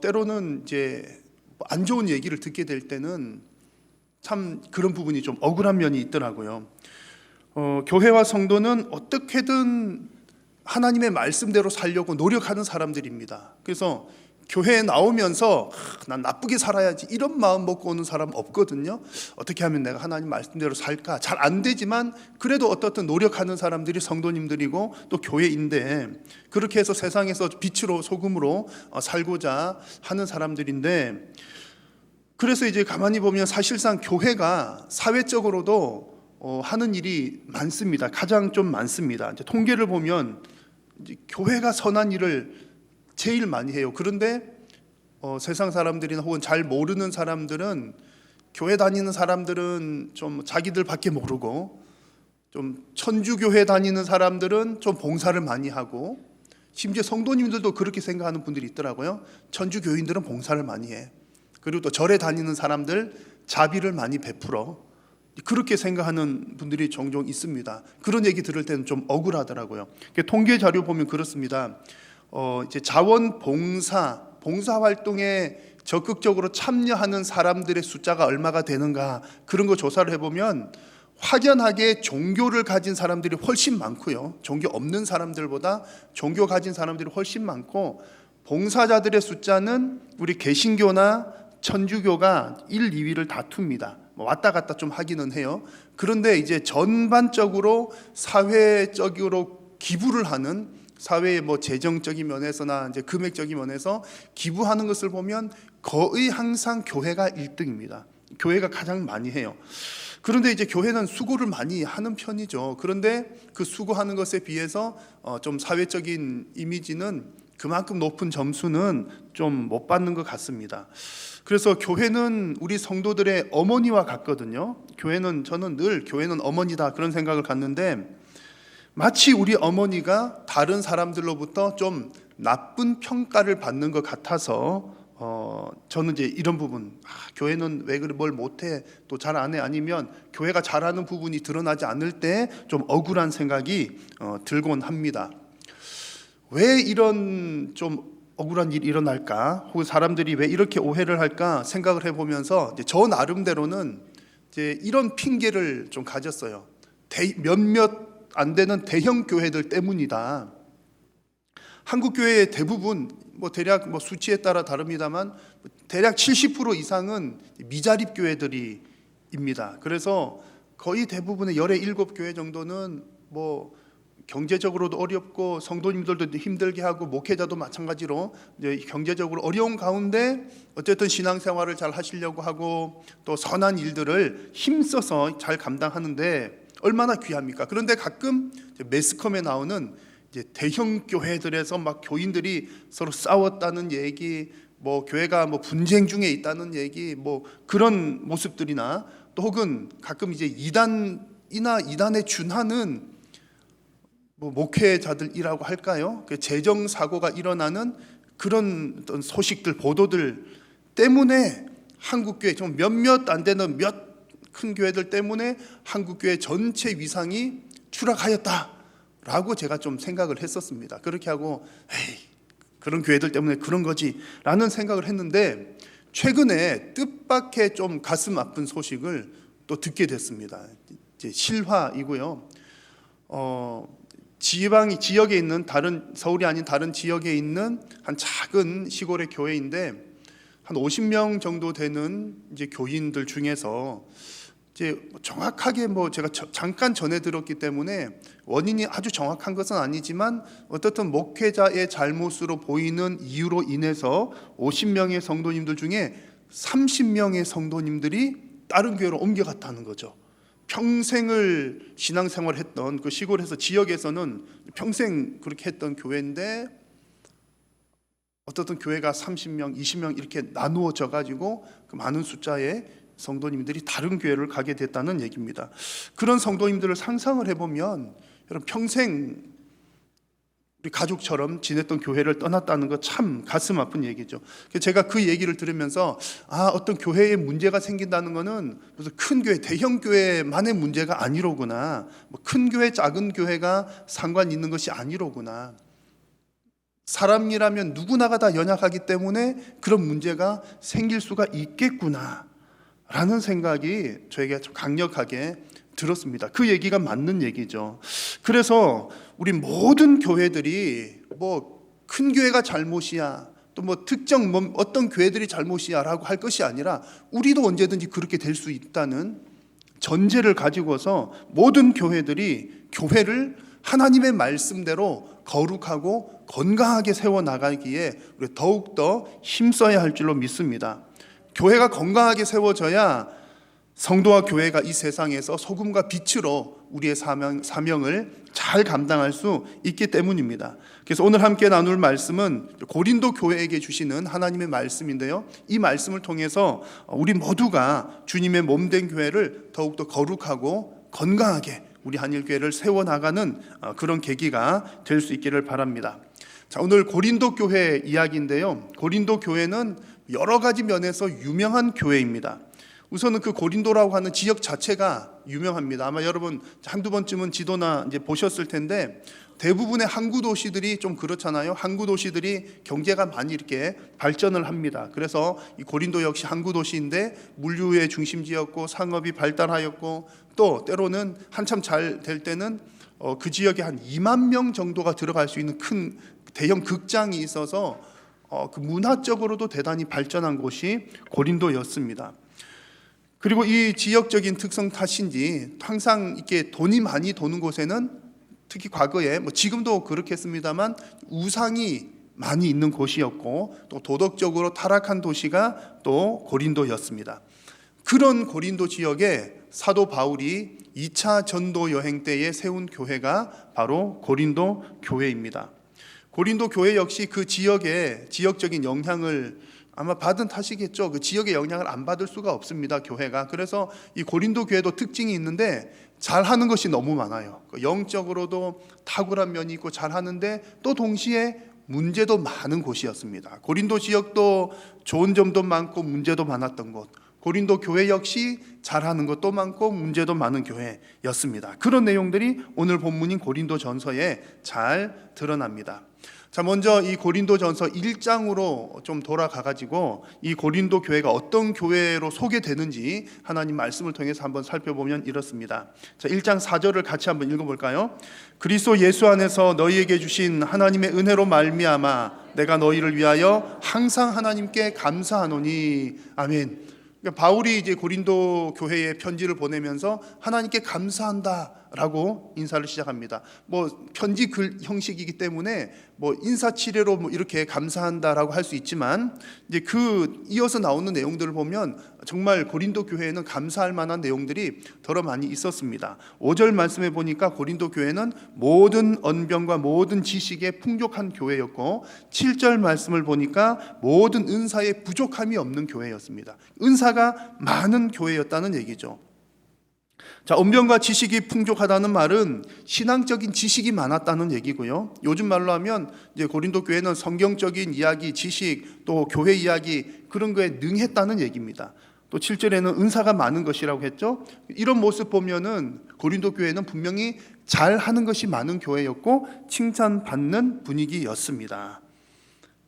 때로는 이제 안 좋은 얘기를 듣게 될 때는 참 그런 부분이 좀 억울한 면이 있더라고요. 교회와 성도는 어떻게든 하나님의 말씀대로 살려고 노력하는 사람들입니다. 그래서 교회에 나오면서 난 나쁘게 살아야지 이런 마음 먹고 오는 사람 없거든요. 어떻게 하면 내가 하나님 말씀대로 살까? 잘 안 되지만 그래도 어떻든 노력하는 사람들이 성도님들이고 또 교회인데 그렇게 해서 세상에서 빛으로 소금으로 살고자 하는 사람들인데 그래서 이제 가만히 보면 사실상 교회가 사회적으로도 하는 일이 많습니다. 가장 좀 많습니다. 이제 통계를 보면 이제 교회가 선한 일을 제일 많이 해요. 그런데 세상 사람들이나 혹은 잘 모르는 사람들은 교회 다니는 사람들은 좀 자기들밖에 모르고 좀 천주교회 다니는 사람들은 좀 봉사를 많이 하고 심지어 성도님들도 그렇게 생각하는 분들이 있더라고요. 천주교인들은 봉사를 많이 해. 그리고 또 절에 다니는 사람들 자비를 많이 베풀어. 그렇게 생각하는 분들이 종종 있습니다. 그런 얘기 들을 때는 좀 억울하더라고요. 통계 자료 보면 그렇습니다. 이제 자원봉사 활동에 적극적으로 참여하는 사람들의 숫자가 얼마가 되는가 그런 거 조사를 해보면 확연하게 종교를 가진 사람들이 훨씬 많고요. 종교 없는 사람들보다 종교 가진 사람들이 훨씬 많고 봉사자들의 숫자는 우리 개신교나 천주교가 1, 2위를 다툽니다. 왔다 갔다 좀 하기는 해요. 그런데 이제 전반적으로 사회적으로 기부를 하는 사회의 재정적인 면에서나 이제 금액적인 면에서 기부하는 것을 보면 거의 항상 교회가 1등입니다. 교회가 가장 많이 해요. 그런데 이제 교회는 수고를 많이 하는 편이죠. 그런데 그 수고하는 것에 비해서 좀 사회적인 이미지는 그만큼 높은 점수는 좀 못 받는 것 같습니다. 그래서 교회는 우리 성도들의 어머니와 같거든요. 저는 늘 교회는 어머니다 그런 생각을 갖는데 마치 우리 어머니가 다른 사람들로부터 좀 나쁜 평가를 받는 것 같아서 저는 이제 이런 부분 교회는 왜 그래 뭘 못해 또 잘 안 해 아니면 교회가 잘하는 부분이 드러나지 않을 때 좀 억울한 생각이 들곤 합니다. 왜 이런 좀 억울한 일이 일어날까 혹은 사람들이 왜 이렇게 오해를 할까 생각을 해보면서 이제 저 나름대로는 이제 이런 핑계를 좀 가졌어요. 몇몇 안 되는 대형 교회들 때문이다. 한국 교회의 대부분 대략 수치에 따라 다릅니다만 대략 70% 이상은 미자립 교회들입니다. 그래서 거의 대부분의 17교회 정도는 경제적으로도 어렵고 성도님들도 힘들게 하고 목회자도 마찬가지로 이제 경제적으로 어려운 가운데 어쨌든 신앙생활을 잘 하시려고 하고 또 선한 일들을 힘써서 잘 감당하는데 얼마나 귀합니까? 그런데 가끔 매스컴에 나오는 이제 대형 교회들에서 교인들이 서로 싸웠다는 얘기, 교회가 분쟁 중에 있다는 얘기, 그런 모습들이나 또 혹은 가끔 이제 이단이나 이단에 준하는 뭐 목회자들이라고 할까요? 그 재정 사고가 일어나는 그런 어떤 소식들, 보도들 때문에 한국교회 좀 몇몇 안 되는 몇 큰 교회들 때문에 한국교회 전체 위상이 추락하였다라고 제가 좀 생각을 했었습니다. 그렇게 하고 에이, 그런 교회들 때문에 그런 거지라는 생각을 했는데 최근에 뜻밖의 좀 가슴 아픈 소식을 또 듣게 됐습니다. 이제 실화이고요. 지역에 있는 서울이 아닌 다른 지역에 있는 한 작은 시골의 교회인데 한 50명 정도 되는 이제 교인들 중에서 이제 정확하게 제가 잠깐 전해 들었기 때문에 원인이 아주 정확한 것은 아니지만 어떻든 목회자의 잘못으로 보이는 이유로 인해서 50명의 성도님들 중에 30명의 성도님들이 다른 교회로 옮겨갔다는 거죠. 평생을 신앙생활을 했던 그 시골에서 지역에서는 평생 그렇게 했던 교회인데 어떻든 교회가 30명, 20명 이렇게 나누어져 가지고 그 많은 숫자의 성도님들이 다른 교회를 가게 됐다는 얘기입니다. 그런 성도님들을 상상을 해보면 여러분 평생 우리 가족처럼 지냈던 교회를 떠났다는 거 참 가슴 아픈 얘기죠. 제가 그 얘기를 들으면서 어떤 교회에 문제가 생긴다는 거는 무슨 큰 교회, 대형 교회만의 문제가 아니로구나. 큰 교회, 작은 교회가 상관 있는 것이 아니로구나. 사람이라면 누구나가 다 연약하기 때문에 그런 문제가 생길 수가 있겠구나 라는 생각이 저에게 좀 강력하게 들었습니다. 그 얘기가 맞는 얘기죠. 그래서 우리 모든 교회들이 큰 교회가 잘못이야, 또 특정 어떤 교회들이 잘못이야 라고 할 것이 아니라 우리도 언제든지 그렇게 될 수 있다는 전제를 가지고서 모든 교회들이 교회를 하나님의 말씀대로 거룩하고 건강하게 세워나가기에 우리 더욱더 힘써야 할 줄로 믿습니다. 교회가 건강하게 세워져야 성도와 교회가 이 세상에서 소금과 빛으로 우리의 사명을 잘 감당할 수 있기 때문입니다. 그래서 오늘 함께 나눌 말씀은 고린도 교회에게 주시는 하나님의 말씀인데요, 이 말씀을 통해서 우리 모두가 주님의 몸된 교회를 더욱더 거룩하고 건강하게 우리 한일교회를 세워나가는 그런 계기가 될 수 있기를 바랍니다. 자, 오늘 고린도 교회 이야기인데요, 고린도 교회는 여러 가지 면에서 유명한 교회입니다. 우선은 그 고린도라고 하는 지역 자체가 유명합니다. 아마 여러분 한두 번쯤은 지도나 이제 보셨을 텐데 대부분의 항구 도시들이 좀 그렇잖아요. 항구 도시들이 경제가 많이 이렇게 발전을 합니다. 그래서 이 고린도 역시 항구 도시인데 물류의 중심지였고 상업이 발달하였고 또 때로는 한참 잘 될 때는 그 지역에 한 2만 명 정도가 들어갈 수 있는 큰 대형 극장이 있어서 그 문화적으로도 대단히 발전한 곳이 고린도였습니다. 그리고 이 지역적인 특성 탓인지 항상 이렇게 돈이 많이 도는 곳에는 특히 과거에 지금도 그렇겠습니다만 우상이 많이 있는 곳이었고 또 도덕적으로 타락한 도시가 또 고린도였습니다. 그런 고린도 지역에 사도 바울이 2차 전도 여행 때에 세운 교회가 바로 고린도 교회입니다. 고린도 교회 역시 그 지역의 지역적인 영향을 아마 받은 탓이겠죠. 그 지역의 영향을 안 받을 수가 없습니다, 교회가. 그래서 이 고린도 교회도 특징이 있는데 잘하는 것이 너무 많아요. 영적으로도 탁월한 면이 있고 잘하는데 또 동시에 문제도 많은 곳이었습니다. 고린도 지역도 좋은 점도 많고 문제도 많았던 곳, 고린도 교회 역시 잘하는 것도 많고 문제도 많은 교회였습니다. 그런 내용들이 오늘 본문인 고린도 전서에 잘 드러납니다. 자, 먼저 이 고린도 전서 1장으로 좀 돌아가가지고 이 고린도 교회가 어떤 교회로 소개되는지 하나님 말씀을 통해서 한번 살펴보면 이렇습니다. 자, 1장 4절을 같이 한번 읽어볼까요? 그리스도 예수 안에서 너희에게 주신 하나님의 은혜로 말미암아 내가 너희를 위하여 항상 하나님께 감사하노니. 아멘. 그러니까 바울이 이제 고린도 교회에 편지를 보내면서 하나님께 감사한다라고 인사를 시작합니다. 편지 글 형식이기 때문에 인사치레로 이렇게 감사한다라고 할 수 있지만 이제 이어서 나오는 내용들을 보면 정말 고린도 교회에는 감사할 만한 내용들이 더러 많이 있었습니다. 5절 말씀해 보니까 고린도 교회는 모든 언변과 모든 지식에 풍족한 교회였고 7절 말씀을 보니까 모든 은사에 부족함이 없는 교회였습니다. 은사가 많은 교회였다는 얘기죠. 자, 언변과 지식이 풍족하다는 말은 신앙적인 지식이 많았다는 얘기고요. 요즘 말로 하면 이제 고린도 교회는 성경적인 이야기, 지식, 또 교회 이야기 그런 거에 능했다는 얘기입니다. 또 7절에는 은사가 많은 것이라고 했죠. 이런 모습 보면은 고린도 교회는 분명히 잘하는 것이 많은 교회였고 칭찬받는 분위기였습니다.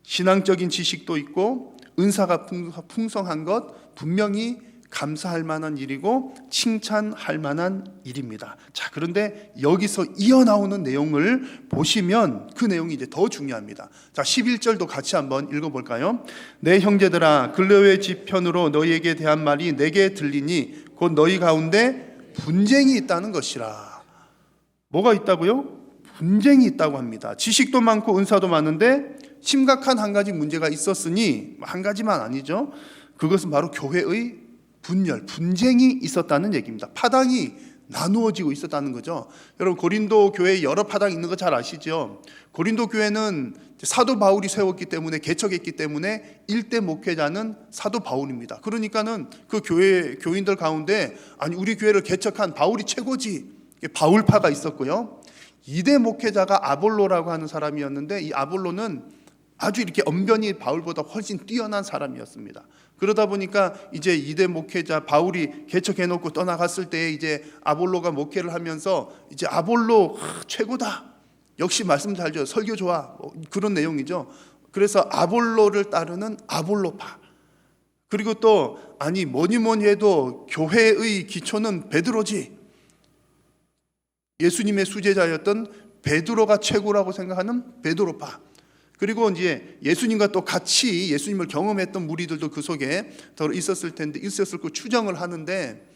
신앙적인 지식도 있고 은사가 풍성한 것 분명히 감사할 만한 일이고 칭찬할 만한 일입니다. 자, 그런데 여기서 이어나오는 내용을 보시면 그 내용이 이제 더 중요합니다. 자, 11절도 같이 한번 읽어볼까요? 내 형제들아, 근래의 지편으로 너희에게 대한 말이 내게 들리니 곧 너희 가운데 분쟁이 있다는 것이라. 뭐가 있다고요? 분쟁이 있다고 합니다. 지식도 많고 은사도 많은데 심각한 한 가지 문제가 있었으니, 한 가지만 아니죠. 그것은 바로 교회의 분열, 분쟁이 있었다는 얘기입니다. 파당이 나누어지고 있었다는 거죠. 여러분, 고린도 교회에 여러 파당이 있는 거 잘 아시죠? 고린도 교회는 사도 바울이 세웠기 때문에, 개척했기 때문에 일대 목회자는 사도 바울입니다. 그러니까는 그 교회 교인들 가운데 아니 우리 교회를 개척한 바울이 최고지, 바울파가 있었고요. 2대 목회자가 아볼로라고 하는 사람이었는데 이 아볼로는 아주 이렇게 언변이 바울보다 훨씬 뛰어난 사람이었습니다. 그러다 보니까 이제 2대 목회자 바울이 개척해놓고 떠나갔을 때 이제 아볼로가 목회를 하면서 이제 아볼로 최고다. 역시 말씀 잘 줘요. 설교 좋아. 그런 내용이죠. 그래서 아볼로를 따르는 아볼로파. 그리고 또 아니 뭐니 해도 교회의 기초는 베드로지. 예수님의 수제자였던 베드로가 최고라고 생각하는 베드로파. 그리고 이제 예수님과 또 같이 예수님을 경험했던 무리들도 그 속에 더 있었을 거 추정을 하는데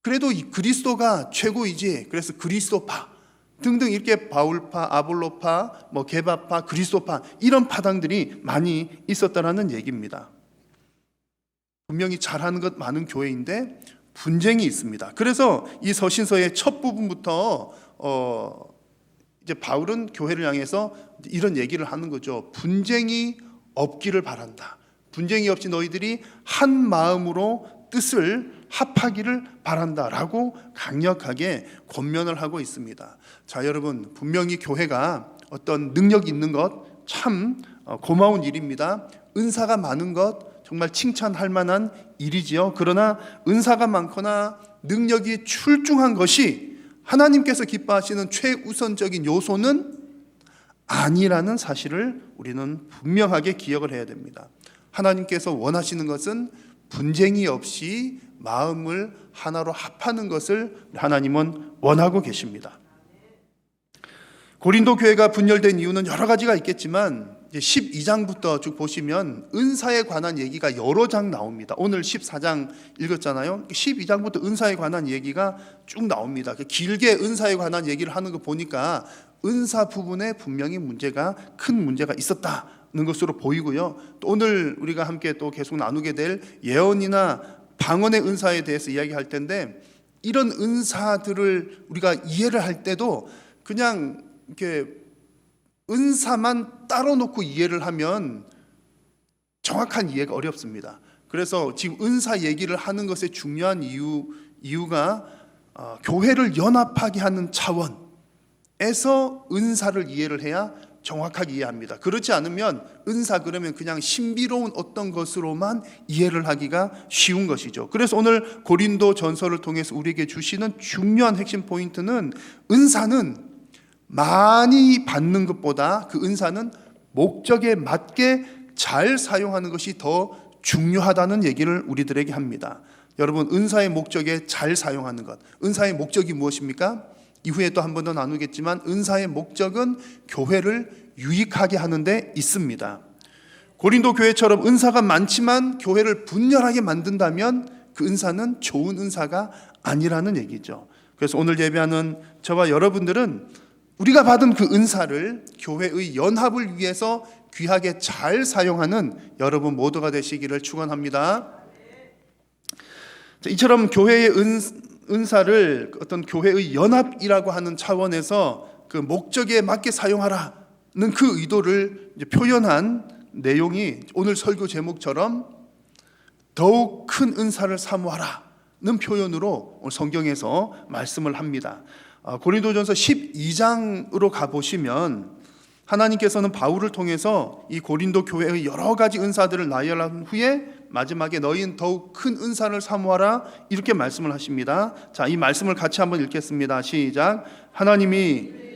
그래도 이 그리스도가 최고이지. 그래서 그리스도파 등등 이렇게 바울파, 아볼로파, 게바파, 그리스도파 이런 파당들이 많이 있었다라는 얘기입니다. 분명히 잘하는 것 많은 교회인데 분쟁이 있습니다. 그래서 이 서신서의 첫 부분부터 이제 바울은 교회를 향해서 이런 얘기를 하는 거죠. 분쟁이 없기를 바란다. 분쟁이 없이 너희들이 한 마음으로 뜻을 합하기를 바란다라고 강력하게 권면을 하고 있습니다. 자, 여러분, 분명히 교회가 어떤 능력이 있는 것 참 고마운 일입니다. 은사가 많은 것 정말 칭찬할 만한 일이지요. 그러나 은사가 많거나 능력이 출중한 것이 하나님께서 기뻐하시는 최우선적인 요소는 아니라는 사실을 우리는 분명하게 기억을 해야 됩니다. 하나님께서 원하시는 것은 분쟁이 없이 마음을 하나로 합하는 것을 하나님은 원하고 계십니다. 고린도 교회가 분열된 이유는 여러 가지가 있겠지만 12장부터 쭉 보시면 은사에 관한 얘기가 여러 장 나옵니다. 오늘 14장 읽었잖아요. 12장부터 은사에 관한 얘기가 쭉 나옵니다. 길게 은사에 관한 얘기를 하는 거 보니까 은사 부분에 분명히 큰 문제가 있었다는 것으로 보이고요. 또 오늘 우리가 함께 또 계속 나누게 될 예언이나 방언의 은사에 대해서 이야기할 텐데 이런 은사들을 우리가 이해를 할 때도 그냥 이렇게 은사만 따로 놓고 이해를 하면 정확한 이해가 어렵습니다. 그래서 지금 은사 얘기를 하는 것의 중요한 이유가 교회를 연합하게 하는 차원에서 은사를 이해를 해야 정확하게 이해합니다. 그렇지 않으면 은사 그러면 그냥 신비로운 어떤 것으로만 이해를 하기가 쉬운 것이죠. 그래서 오늘 고린도 전서를 통해서 우리에게 주시는 중요한 핵심 포인트는 은사는 많이 받는 것보다 그 은사는 목적에 맞게 잘 사용하는 것이 더 중요하다는 얘기를 우리들에게 합니다. 여러분, 은사의 목적에 잘 사용하는 것. 은사의 목적이 무엇입니까? 이후에 또 한 번 더 나누겠지만 은사의 목적은 교회를 유익하게 하는 데 있습니다. 고린도 교회처럼 은사가 많지만 교회를 분열하게 만든다면 그 은사는 좋은 은사가 아니라는 얘기죠. 그래서 오늘 예배하는 저와 여러분들은 우리가 받은 그 은사를 교회의 연합을 위해서 귀하게 잘 사용하는 여러분 모두가 되시기를 축원합니다. 이처럼 교회의 은사를 어떤 교회의 연합이라고 하는 차원에서 그 목적에 맞게 사용하라는 그 의도를 표현한 내용이 오늘 설교 제목처럼 더욱 큰 은사를 사모하라 표현으로 오늘 성경에서 말씀을 합니다. 고린도전서 12장으로 가보시면 하나님께서는 바울을 통해서 이 고린도 교회의 여러 가지 은사들을 나열한 후에 마지막에 너희는 더욱 큰 은사를 사모하라 이렇게 말씀을 하십니다. 자, 이 말씀을 같이 한번 읽겠습니다. 시작. 하나님이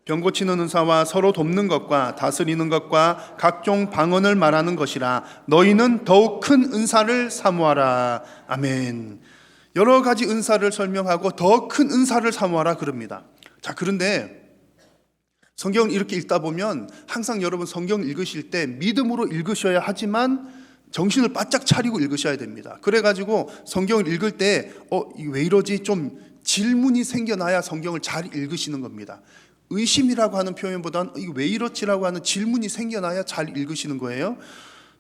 병 고치는 은사와 서로 돕는 것과 다스리는 것과 각종 방언을 말하는 것이라. 너희는 더욱 큰 은사를 사모하라. 아멘. 여러 가지 은사를 설명하고 더 큰 은사를 사모하라 그럽니다. 자, 그런데 성경을 이렇게 읽다 보면 항상 여러분 성경 읽으실 때 믿음으로 읽으셔야 하지만 정신을 바짝 차리고 읽으셔야 됩니다. 그래가지고 성경을 읽을 때 이게 왜 이러지? 좀 질문이 생겨나야 성경을 잘 읽으시는 겁니다. 의심이라고 하는 표현보다는 이게 왜 이렇지라고 하는 질문이 생겨나야 잘 읽으시는 거예요.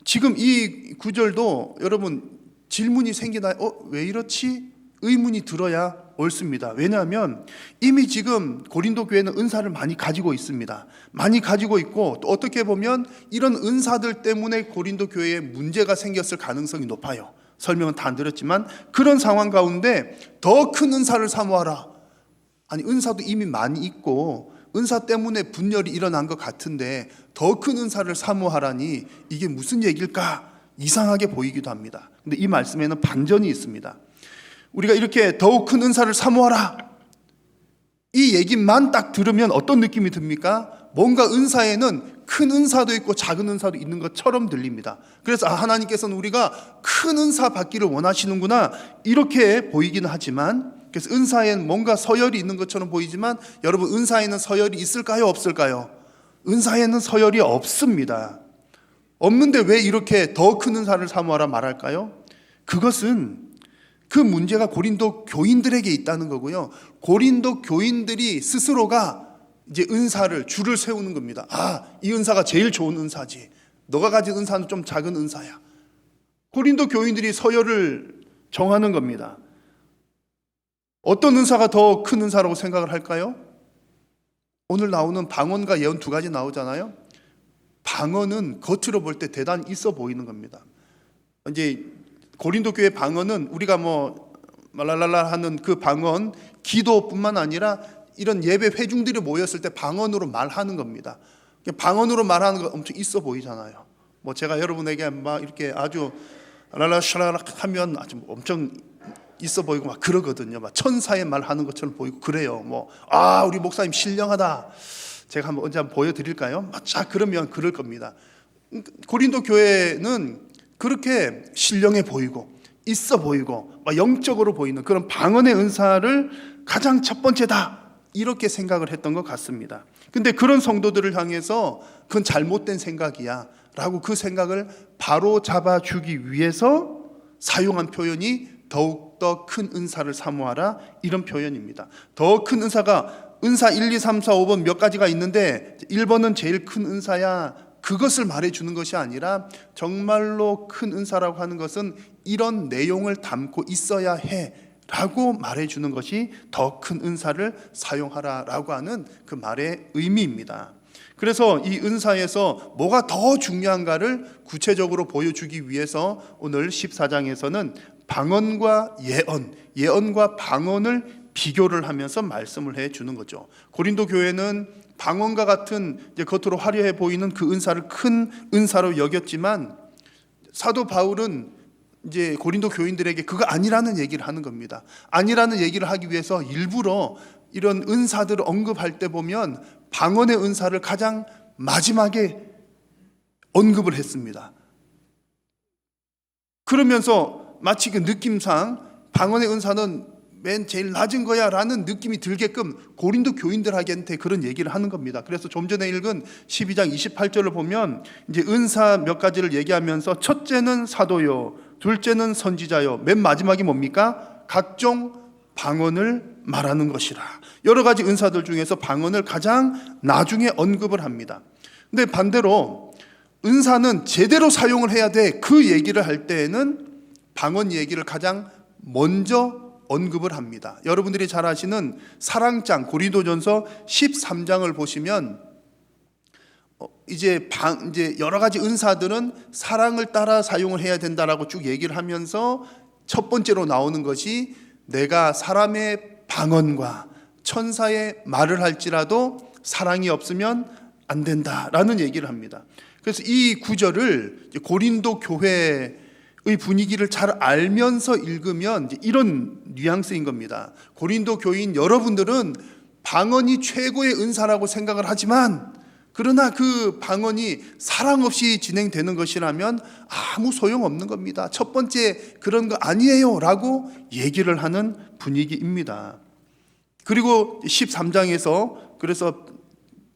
지금 이 구절도 여러분 질문이 생겨나야 왜 이렇지? 의문이 들어야 옳습니다. 왜냐하면 이미 지금 고린도 교회는 은사를 많이 가지고 있습니다. 많이 가지고 있고 또 어떻게 보면 이런 은사들 때문에 고린도 교회에 문제가 생겼을 가능성이 높아요. 설명은 다 안 드렸지만 그런 상황 가운데 더 큰 은사를 사모하라. 아니 은사도 이미 많이 있고 은사 때문에 분열이 일어난 것 같은데 더 큰 은사를 사모하라니 이게 무슨 얘기일까? 이상하게 보이기도 합니다. 근데 이 말씀에는 반전이 있습니다. 우리가 이렇게 더욱 큰 은사를 사모하라 이 얘기만 딱 들으면 어떤 느낌이 듭니까? 뭔가 은사에는 큰 은사도 있고 작은 은사도 있는 것처럼 들립니다. 그래서 하나님께서는 우리가 큰 은사 받기를 원하시는구나 이렇게 보이기는 하지만, 그래서 은사에는 뭔가 서열이 있는 것처럼 보이지만 여러분 은사에는 서열이 있을까요? 없을까요? 은사에는 서열이 없습니다. 없는데 왜 이렇게 더 큰 은사를 사모하라 말할까요? 그것은 그 문제가 고린도 교인들에게 있다는 거고요. 고린도 교인들이 스스로가 이제 은사를 줄을 세우는 겁니다. 이 은사가 제일 좋은 은사지. 너가 가진 은사는 좀 작은 은사야. 고린도 교인들이 서열을 정하는 겁니다. 어떤 은사가 더 큰 은사라고 생각을 할까요? 오늘 나오는 방언과 예언 두 가지 나오잖아요. 방언은 겉으로 볼 때 대단히 있어 보이는 겁니다. 이제 고린도 교회 방언은 우리가 말랄랄라 하는 그 방언, 기도뿐만 아니라 이런 예배 회중들이 모였을 때 방언으로 말하는 겁니다. 방언으로 말하는 거 엄청 있어 보이잖아요. 제가 여러분에게 막 이렇게 아주 랄랄랄라 하면 아주 엄청 있어 보이고 막 그러거든요. 막 천사의 말하는 것처럼 보이고 그래요. 우리 목사님 신령하다. 제가 언제 한번 보여드릴까요? 자, 그러면 그럴 겁니다. 고린도 교회는 그렇게 신령해 보이고 있어 보이고 영적으로 보이는 그런 방언의 은사를 가장 첫 번째다 이렇게 생각을 했던 것 같습니다. 근데 그런 성도들을 향해서 그건 잘못된 생각이야 라고 그 생각을 바로 잡아주기 위해서 사용한 표현이 더욱더 큰 은사를 사모하라 이런 표현입니다. 더 큰 은사가 은사 1, 2, 3, 4, 5번 몇 가지가 있는데 1번은 제일 큰 은사야 그것을 말해주는 것이 아니라 정말로 큰 은사라고 하는 것은 이런 내용을 담고 있어야 해 라고 말해주는 것이 더 큰 은사를 사용하라 라고 하는 그 말의 의미입니다. 그래서 이 은사에서 뭐가 더 중요한가를 구체적으로 보여주기 위해서 오늘 14장에서는 방언과 예언과 방언을 비교를 하면서 말씀을 해주는 거죠. 고린도 교회는 방언과 같은 이제 겉으로 화려해 보이는 그 은사를 큰 은사로 여겼지만 사도 바울은 이제 고린도 교인들에게 그거 아니라는 얘기를 하는 겁니다. 아니라는 얘기를 하기 위해서 일부러 이런 은사들을 언급할 때 보면 방언의 은사를 가장 마지막에 언급을 했습니다. 그러면서 마치 그 느낌상 방언의 은사는 맨 제일 낮은 거야 라는 느낌이 들게끔 고린도 교인들한테 그런 얘기를 하는 겁니다. 그래서 좀 전에 읽은 12장 28절을 보면 이제 은사 몇 가지를 얘기하면서 첫째는 사도요, 둘째는 선지자요, 맨 마지막이 뭡니까? 각종 방언을 말하는 것이라. 여러 가지 은사들 중에서 방언을 가장 나중에 언급을 합니다. 근데 반대로 은사는 제대로 사용을 해야 돼. 그 얘기를 할 때에는 방언 얘기를 가장 먼저 언급을 합니다. 여러분들이 잘 아시는 사랑장 고린도전서 13장을 보시면 이제 여러 가지 은사들은 사랑을 따라 사용을 해야 된다라고 쭉 얘기를 하면서 첫 번째로 나오는 것이 내가 사람의 방언과 천사의 말을 할지라도 사랑이 없으면 안 된다라는 얘기를 합니다. 그래서 이 구절을 고린도 교회의 분위기를 잘 알면서 읽으면 이런 뉘앙스인 겁니다. 고린도 교인 여러분들은 방언이 최고의 은사라고 생각을 하지만 그러나 그 방언이 사랑 없이 진행되는 것이라면 아무 소용없는 겁니다. 첫 번째 그런 거 아니에요 라고 얘기를 하는 분위기입니다. 그리고 13장에서 그래서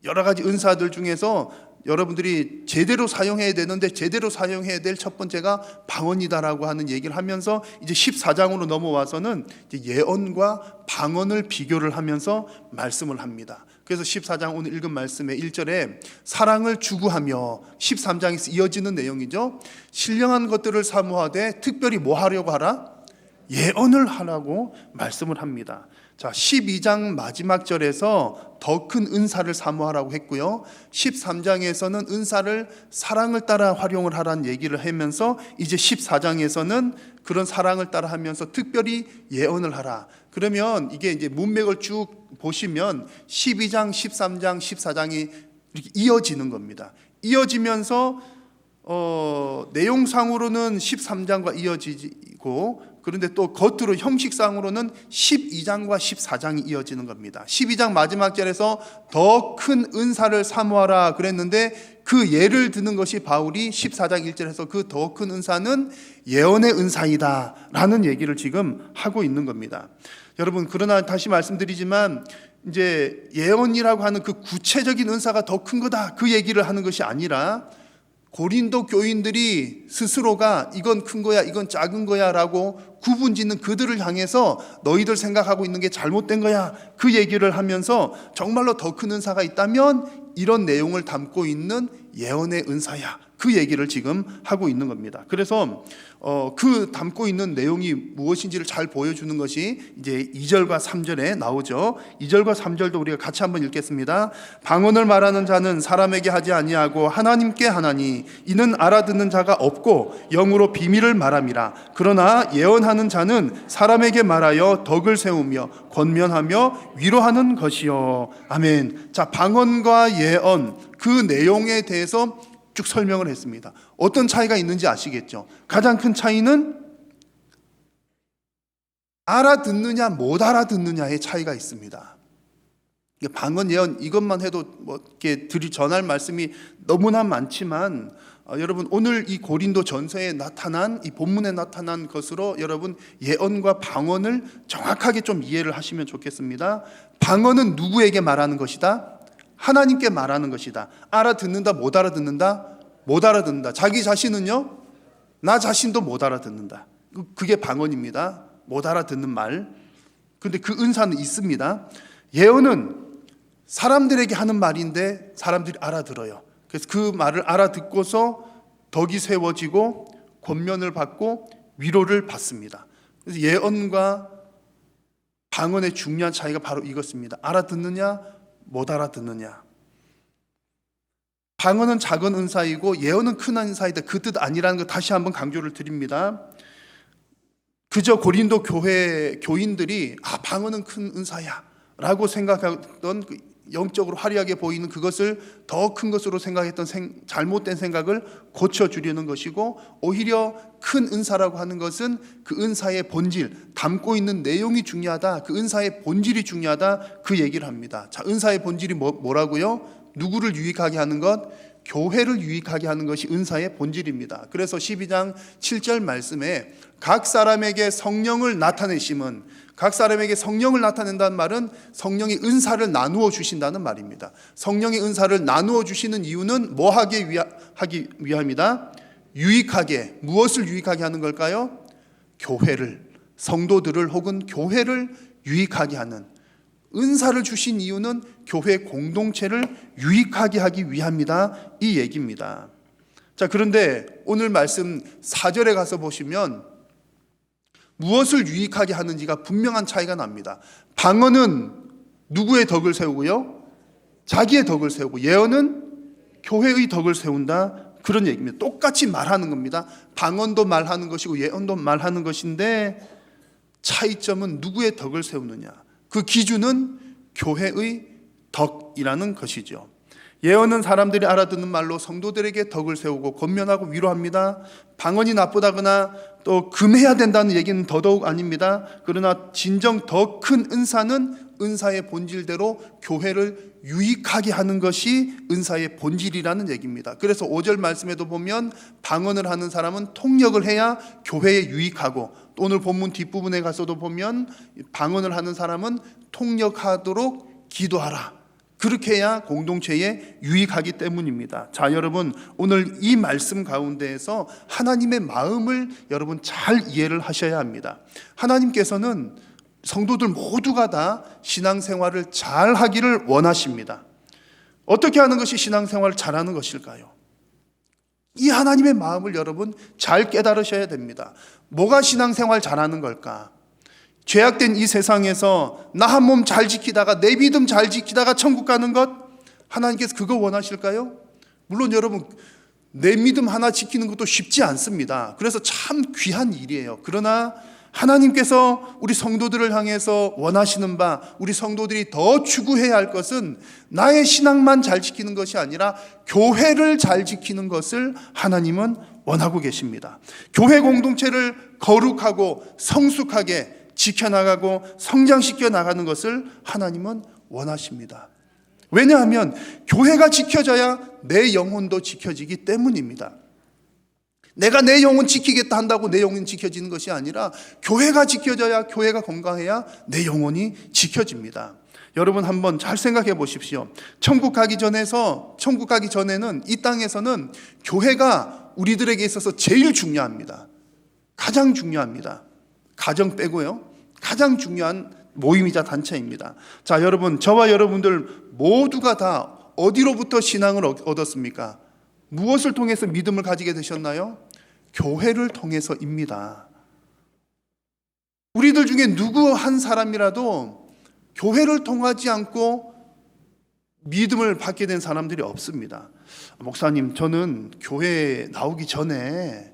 여러 가지 은사들 중에서 여러분들이 제대로 사용해야 되는데 제대로 사용해야 될 첫 번째가 방언이다라고 하는 얘기를 하면서 이제 14장으로 넘어와서는 이제 예언과 방언을 비교를 하면서 말씀을 합니다. 그래서 14장 오늘 읽은 말씀의 1절에 사랑을 추구하며 13장에서 이어지는 내용이죠. 신령한 것들을 사모하되 특별히 뭐 하려고 하라? 예언을 하라고 말씀을 합니다. 자, 12장 마지막 절에서 더 큰 은사를 사모하라고 했고요. 13장에서는 은사를 사랑을 따라 활용을 하라는 얘기를 하면서 이제 14장에서는 그런 사랑을 따라 하면서 특별히 예언을 하라. 그러면 이게 이제 문맥을 쭉 보시면 12장, 13장, 14장이 이렇게 이어지는 겁니다. 이어지면서 내용상으로는 13장과 이어지고 그런데 또 겉으로 형식상으로는 12장과 14장이 이어지는 겁니다. 12장 마지막 절에서 더 큰 은사를 사모하라 그랬는데 그 예를 드는 것이 바울이 14장 1절에서 그 더 큰 은사는 예언의 은사이다 라는 얘기를 지금 하고 있는 겁니다. 여러분, 그러나 다시 말씀드리지만 이제 예언이라고 하는 그 구체적인 은사가 더 큰 거다 그 얘기를 하는 것이 아니라 고린도 교인들이 스스로가 이건 큰 거야 이건 작은 거야 라고 구분짓는 그들을 향해서 너희들 생각하고 있는 게 잘못된 거야 그 얘기를 하면서 정말로 더 큰 은사가 있다면 이런 내용을 담고 있는 예언의 은사야 그 얘기를 지금 하고 있는 겁니다. 그래서 그 담고 있는 내용이 무엇인지를 잘 보여주는 것이 이제 2절과 3절에 나오죠. 2절과 3절도 우리가 같이 한번 읽겠습니다. 방언을 말하는 자는 사람에게 하지 아니하고 하나님께 하나니 이는 알아듣는 자가 없고 영으로 비밀을 말함이라. 그러나 예언하는 자는 사람에게 말하여 덕을 세우며 권면하며 위로하는 것이요. 아멘. 자, 방언과 예언 그 내용에 대해서 쭉 설명을 했습니다. 어떤 차이가 있는지 아시겠죠? 가장 큰 차이는 알아듣느냐 못 알아듣느냐의 차이가 있습니다. 방언 예언 이것만 해도 뭐 이렇게 전할 말씀이 너무나 많지만 여러분 오늘 이 고린도 전서에 나타난 이 본문에 나타난 것으로 여러분 예언과 방언을 정확하게 좀 이해를 하시면 좋겠습니다. 방언은 누구에게 말하는 것이다? 하나님께 말하는 것이다. 알아듣는다 못 알아듣는다? 못 알아듣는다. 자기 자신은요? 나 자신도 못 알아듣는다. 그게 방언입니다. 못 알아듣는 말. 그런데 그 은사는 있습니다. 예언은 사람들에게 하는 말인데 사람들이 알아들어요. 그래서 그 말을 알아듣고서 덕이 세워지고 권면을 받고 위로를 받습니다. 그래서 예언과 방언의 중요한 차이가 바로 이것입니다. 알아듣느냐 못 알아듣느냐. 방언은 작은 은사이고 예언은 큰 은사이다. 그 뜻 아니라는 거 다시 한번 강조를 드립니다. 그저 고린도 교회 교인들이 방언은 큰 은사야 라고 생각했던 영적으로 화려하게 보이는 그것을 더 큰 것으로 생각했던 잘못된 생각을 고쳐주려는 것이고 오히려 큰 은사라고 하는 것은 그 은사의 본질, 담고 있는 내용이 중요하다. 그 은사의 본질이 중요하다. 그 얘기를 합니다. 자, 은사의 본질이 뭐라고요? 누구를 유익하게 하는 것? 교회를 유익하게 하는 것이 은사의 본질입니다. 그래서 12장 7절 말씀에 각 사람에게 성령을 나타내심은 각 사람에게 성령을 나타낸다는 말은 성령의 은사를 나누어 주신다는 말입니다. 성령의 은사를 나누어 주시는 이유는 뭐 하기 위함이다? 유익하게. 무엇을 유익하게 하는 걸까요? 교회를, 성도들을 혹은 교회를 유익하게 하는. 은사를 주신 이유는 교회 공동체를 유익하게 하기 위함이다. 이 얘기입니다. 자, 그런데 오늘 말씀 4절에 가서 보시면 무엇을 유익하게 하는지가 분명한 차이가 납니다. 방언은 누구의 덕을 세우고요? 자기의 덕을 세우고, 예언은 교회의 덕을 세운다, 그런 얘기입니다. 똑같이 말하는 겁니다. 방언도 말하는 것이고 예언도 말하는 것인데 차이점은 누구의 덕을 세우느냐, 그 기준은 교회의 덕이라는 것이죠. 예언은 사람들이 알아듣는 말로 성도들에게 덕을 세우고 권면하고 위로합니다. 방언이 나쁘다거나 또 금해야 된다는 얘기는 더더욱 아닙니다. 그러나 진정 더 큰 은사는 은사의 본질대로 교회를 유익하게 하는 것이 은사의 본질이라는 얘기입니다. 그래서 5절 말씀에도 보면 방언을 하는 사람은 통역을 해야 교회에 유익하고, 또 오늘 본문 뒷부분에 가서도 보면 방언을 하는 사람은 통역하도록 기도하라, 그렇게 해야 공동체에 유익하기 때문입니다. 자, 여러분, 오늘 이 말씀 가운데에서 하나님의 마음을 여러분 잘 이해를 하셔야 합니다. 하나님께서는 성도들 모두가 다 신앙생활을 잘 하기를 원하십니다. 어떻게 하는 것이 신앙생활을 잘하는 것일까요? 이 하나님의 마음을 여러분 잘 깨달으셔야 됩니다. 뭐가 신앙생활 잘하는 걸까? 죄악된 이 세상에서 나 한 몸 잘 지키다가, 내 믿음 잘 지키다가 천국 가는 것, 하나님께서 그거 원하실까요? 물론 여러분, 내 믿음 하나 지키는 것도 쉽지 않습니다. 그래서 참 귀한 일이에요. 그러나 하나님께서 우리 성도들을 향해서 원하시는 바, 우리 성도들이 더 추구해야 할 것은 나의 신앙만 잘 지키는 것이 아니라 교회를 잘 지키는 것을 하나님은 원하고 계십니다. 교회 공동체를 거룩하고 성숙하게 지켜나가고 성장시켜 나가는 것을 하나님은 원하십니다. 왜냐하면 교회가 지켜져야 내 영혼도 지켜지기 때문입니다. 내가 내 영혼 지키겠다 한다고 내 영혼이 지켜지는 것이 아니라 교회가 지켜져야, 교회가 건강해야 내 영혼이 지켜집니다. 여러분 한번 잘 생각해 보십시오. 천국 가기 전에는 이 땅에서는 교회가 우리들에게 있어서 제일 중요합니다. 가장 중요합니다. 가정 빼고요. 가장 중요한 모임이자 단체입니다. 자, 여러분, 저와 여러분들 모두가 다 어디로부터 신앙을 얻었습니까? 무엇을 통해서 믿음을 가지게 되셨나요? 교회를 통해서입니다. 우리들 중에 누구 한 사람이라도 교회를 통하지 않고 믿음을 받게 된 사람들이 없습니다. 목사님, 저는 교회에 나오기 전에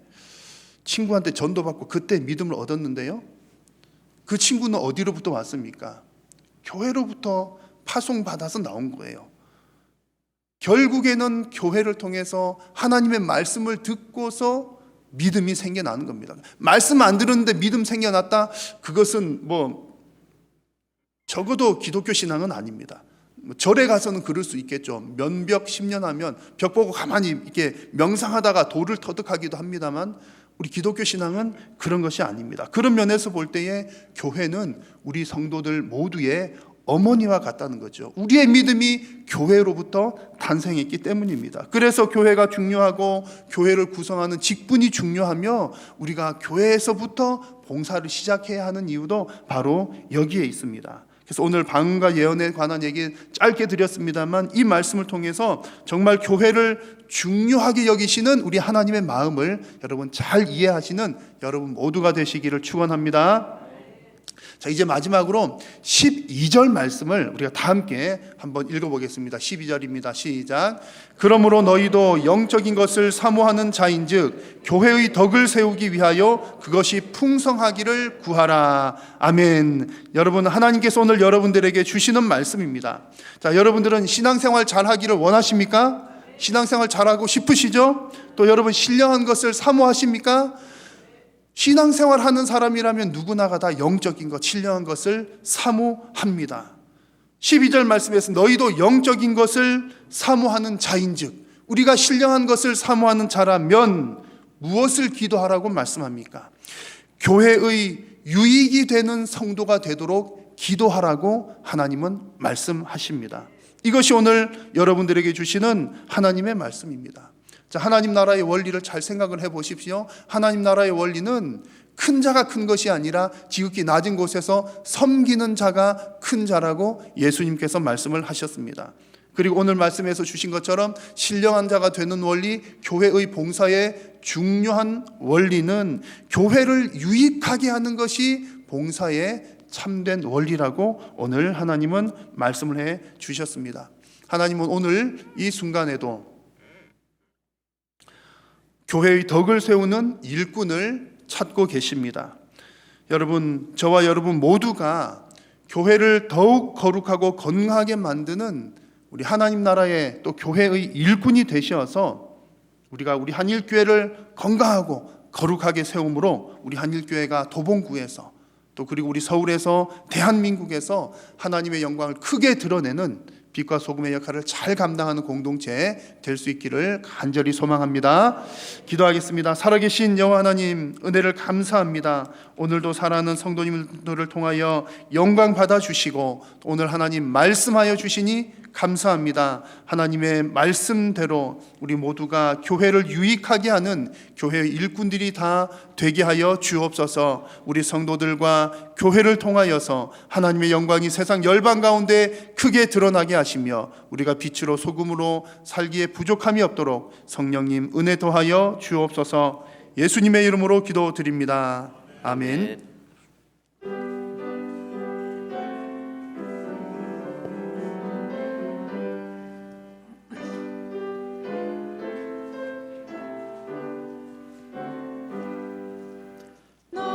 친구한테 전도받고 그때 믿음을 얻었는데요. 그 친구는 어디로부터 왔습니까? 교회로부터 파송받아서 나온 거예요. 결국에는 교회를 통해서 하나님의 말씀을 듣고서 믿음이 생겨나는 겁니다. 말씀 안 들었는데 믿음 생겨났다? 그것은 적어도 기독교 신앙은 아닙니다. 절에 가서는 그럴 수 있겠죠. 면벽 10년 하면 벽 보고 가만히 이렇게 명상하다가 돌을 터득하기도 합니다만, 우리 기독교 신앙은 그런 것이 아닙니다. 그런 면에서 볼 때에 교회는 우리 성도들 모두의 어머니와 같다는 거죠. 우리의 믿음이 교회로부터 탄생했기 때문입니다. 그래서 교회가 중요하고 교회를 구성하는 직분이 중요하며 우리가 교회에서부터 봉사를 시작해야 하는 이유도 바로 여기에 있습니다. 그래서 오늘 방언과 예언에 관한 얘기 짧게 드렸습니다만, 이 말씀을 통해서 정말 교회를 중요하게 여기시는 우리 하나님의 마음을 여러분 잘 이해하시는 여러분 모두가 되시기를 축원합니다. 자, 이제 마지막으로 12절 말씀을 우리가 다 함께 한번 읽어보겠습니다. 12절입니다. 시작. 그러므로 너희도 영적인 것을 사모하는 자인즉 교회의 덕을 세우기 위하여 그것이 풍성하기를 구하라. 아멘. 여러분, 하나님께서 오늘 여러분들에게 주시는 말씀입니다. 자, 여러분들은 신앙생활 잘하기를 원하십니까? 신앙생활 잘하고 싶으시죠? 또 여러분 신령한 것을 사모하십니까? 신앙생활 하는 사람이라면 누구나가 다 영적인 것, 신령한 것을 사모합니다. 12절 말씀에서 너희도 영적인 것을 사모하는 자인즉, 우리가 신령한 것을 사모하는 자라면 무엇을 기도하라고 말씀합니까? 교회의 유익이 되는 성도가 되도록 기도하라고 하나님은 말씀하십니다. 이것이 오늘 여러분들에게 주시는 하나님의 말씀입니다. 자, 하나님 나라의 원리를 잘 생각을 해보십시오. 하나님 나라의 원리는 큰 자가 큰 것이 아니라 지극히 낮은 곳에서 섬기는 자가 큰 자라고 예수님께서 말씀을 하셨습니다. 그리고 오늘 말씀에서 주신 것처럼 신령한 자가 되는 원리, 교회의 봉사의 중요한 원리는 교회를 유익하게 하는 것이 봉사의 참된 원리라고 오늘 하나님은 말씀을 해 주셨습니다. 하나님은 오늘 이 순간에도 교회의 덕을 세우는 일꾼을 찾고 계십니다. 여러분, 저와 여러분 모두가 교회를 더욱 거룩하고 건강하게 만드는 우리 하나님 나라의 또 교회의 일꾼이 되셔서 우리가 우리 한일교회를 건강하고 거룩하게 세움으로 우리 한일교회가 도봉구에서 또 그리고 우리 서울에서 대한민국에서 하나님의 영광을 크게 드러내는 빛과 소금의 역할을 잘 감당하는 공동체 될 수 있기를 간절히 소망합니다. 기도하겠습니다. 살아계신 여호와 하나님, 은혜를 감사합니다. 오늘도 사랑하는 성도님들을 통하여 영광 받아주시고 오늘 하나님 말씀하여 주시니 감사합니다. 하나님의 말씀대로 우리 모두가 교회를 유익하게 하는 교회의 일꾼들이 다 되게 하여 주옵소서. 우리 성도들과 교회를 통하여서 하나님의 영광이 세상 열방 가운데 크게 드러나게 하시며 우리가 빛으로 소금으로 살기에 부족함이 없도록 성령님 은혜 더하여 주옵소서. 예수님의 이름으로 기도드립니다. 아멘.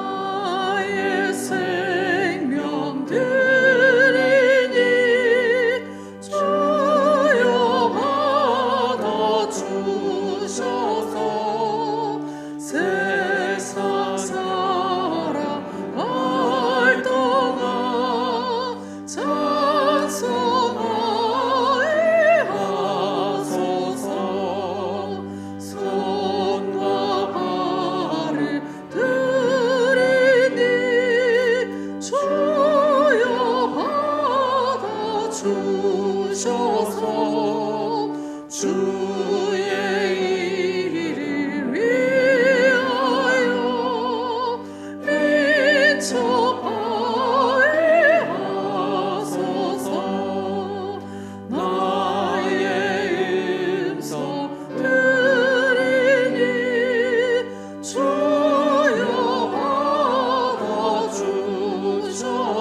나의 생명 드리니 주여 받아주셔서 세상 살아갈 동안 찬송하게 하소서. 손과 발을 드리니 주여 받아주셔서 주의 일을 위하여 민첩하게 하소서. 나의 음성 드리니 주여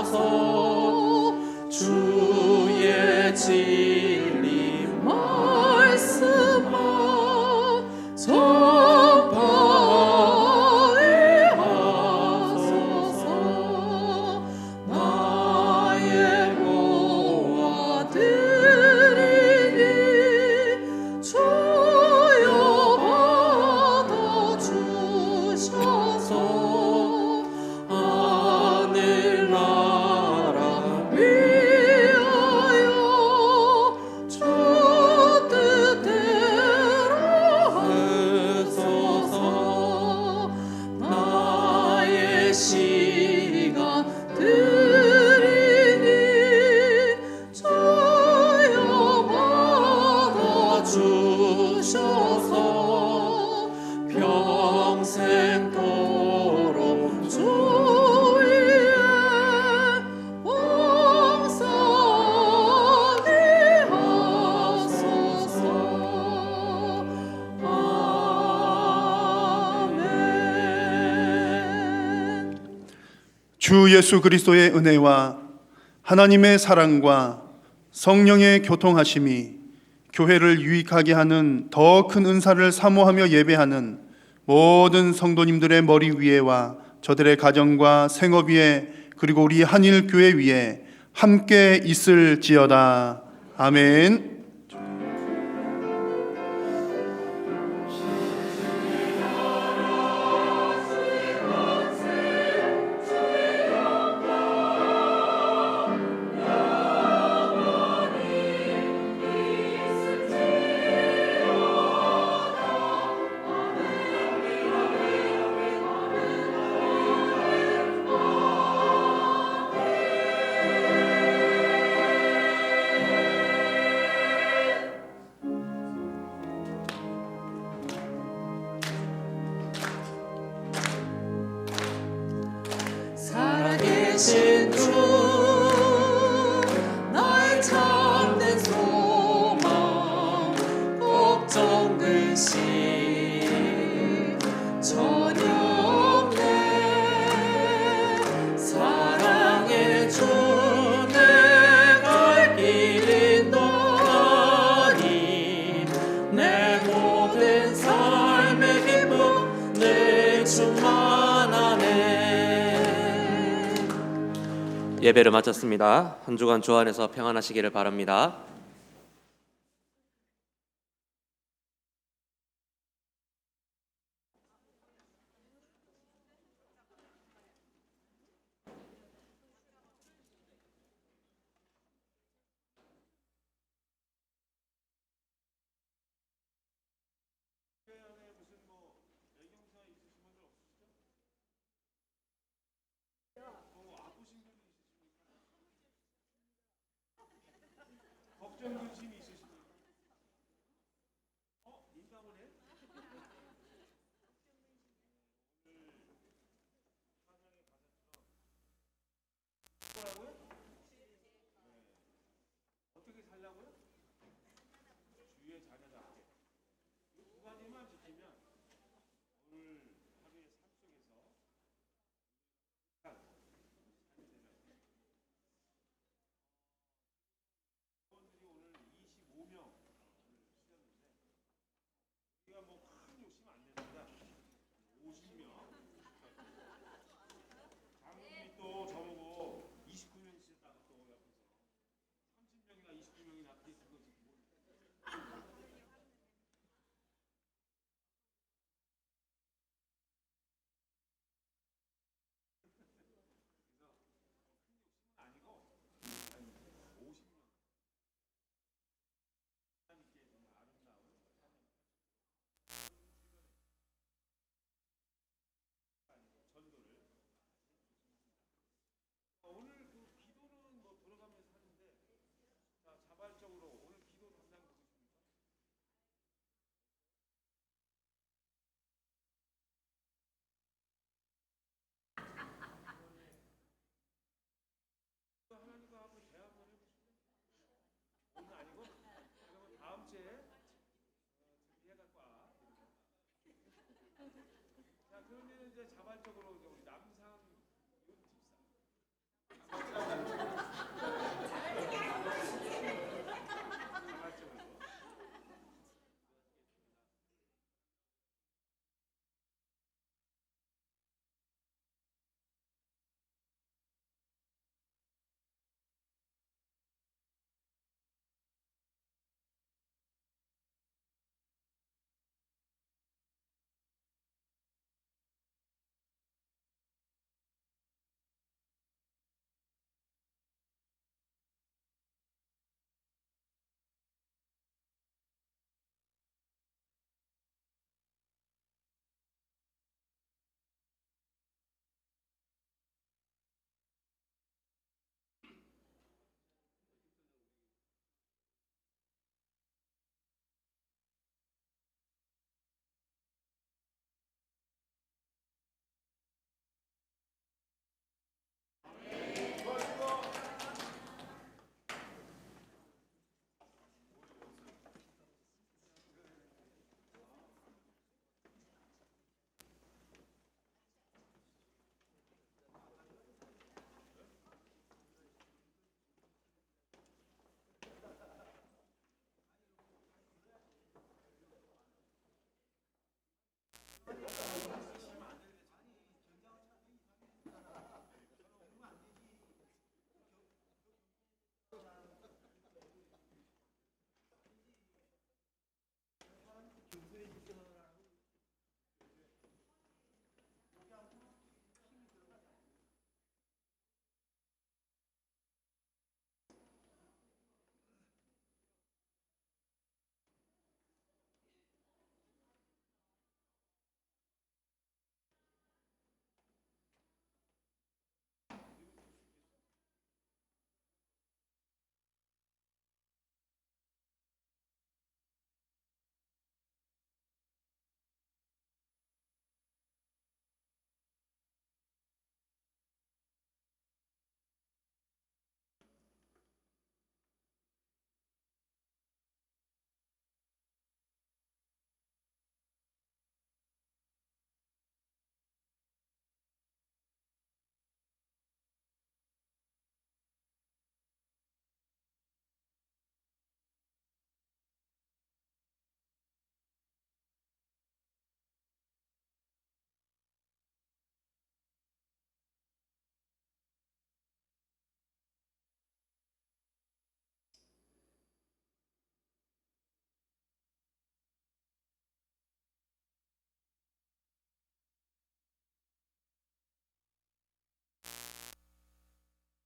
받아주셔서 주의 진리 말씀만 전파하게 하소서. 나의 모아 드리니 주여 받아주셔서 하늘나라 위하여 주 뜻대로 하소서. 나의 시간 드리니 주여 받아주셔서 평생도록 주 위에 왕성하게 하소서. 아멘.
주 예수 그리스도의 은혜와 하나님의 사랑과 성령의 교통하심이 교회를 유익하게 하는 더 큰 은사를 사모하며 예배하는 모든 성도님들의 머리 위에와 저들의 가정과 생업 위에 그리고 우리 한일교회 위에 함께 있을지어다. 아멘.
살아계신 주 나의 참된 소망 걱정 근심 전혀 없네. 사랑의 주 내 갈 길 인도하니 내 모든 삶의 기쁨
예배를 마쳤습니다. 한 주간 주 안에서 평안하시기를 바랍니다.
그러면 이제 자발적으로 이제 우리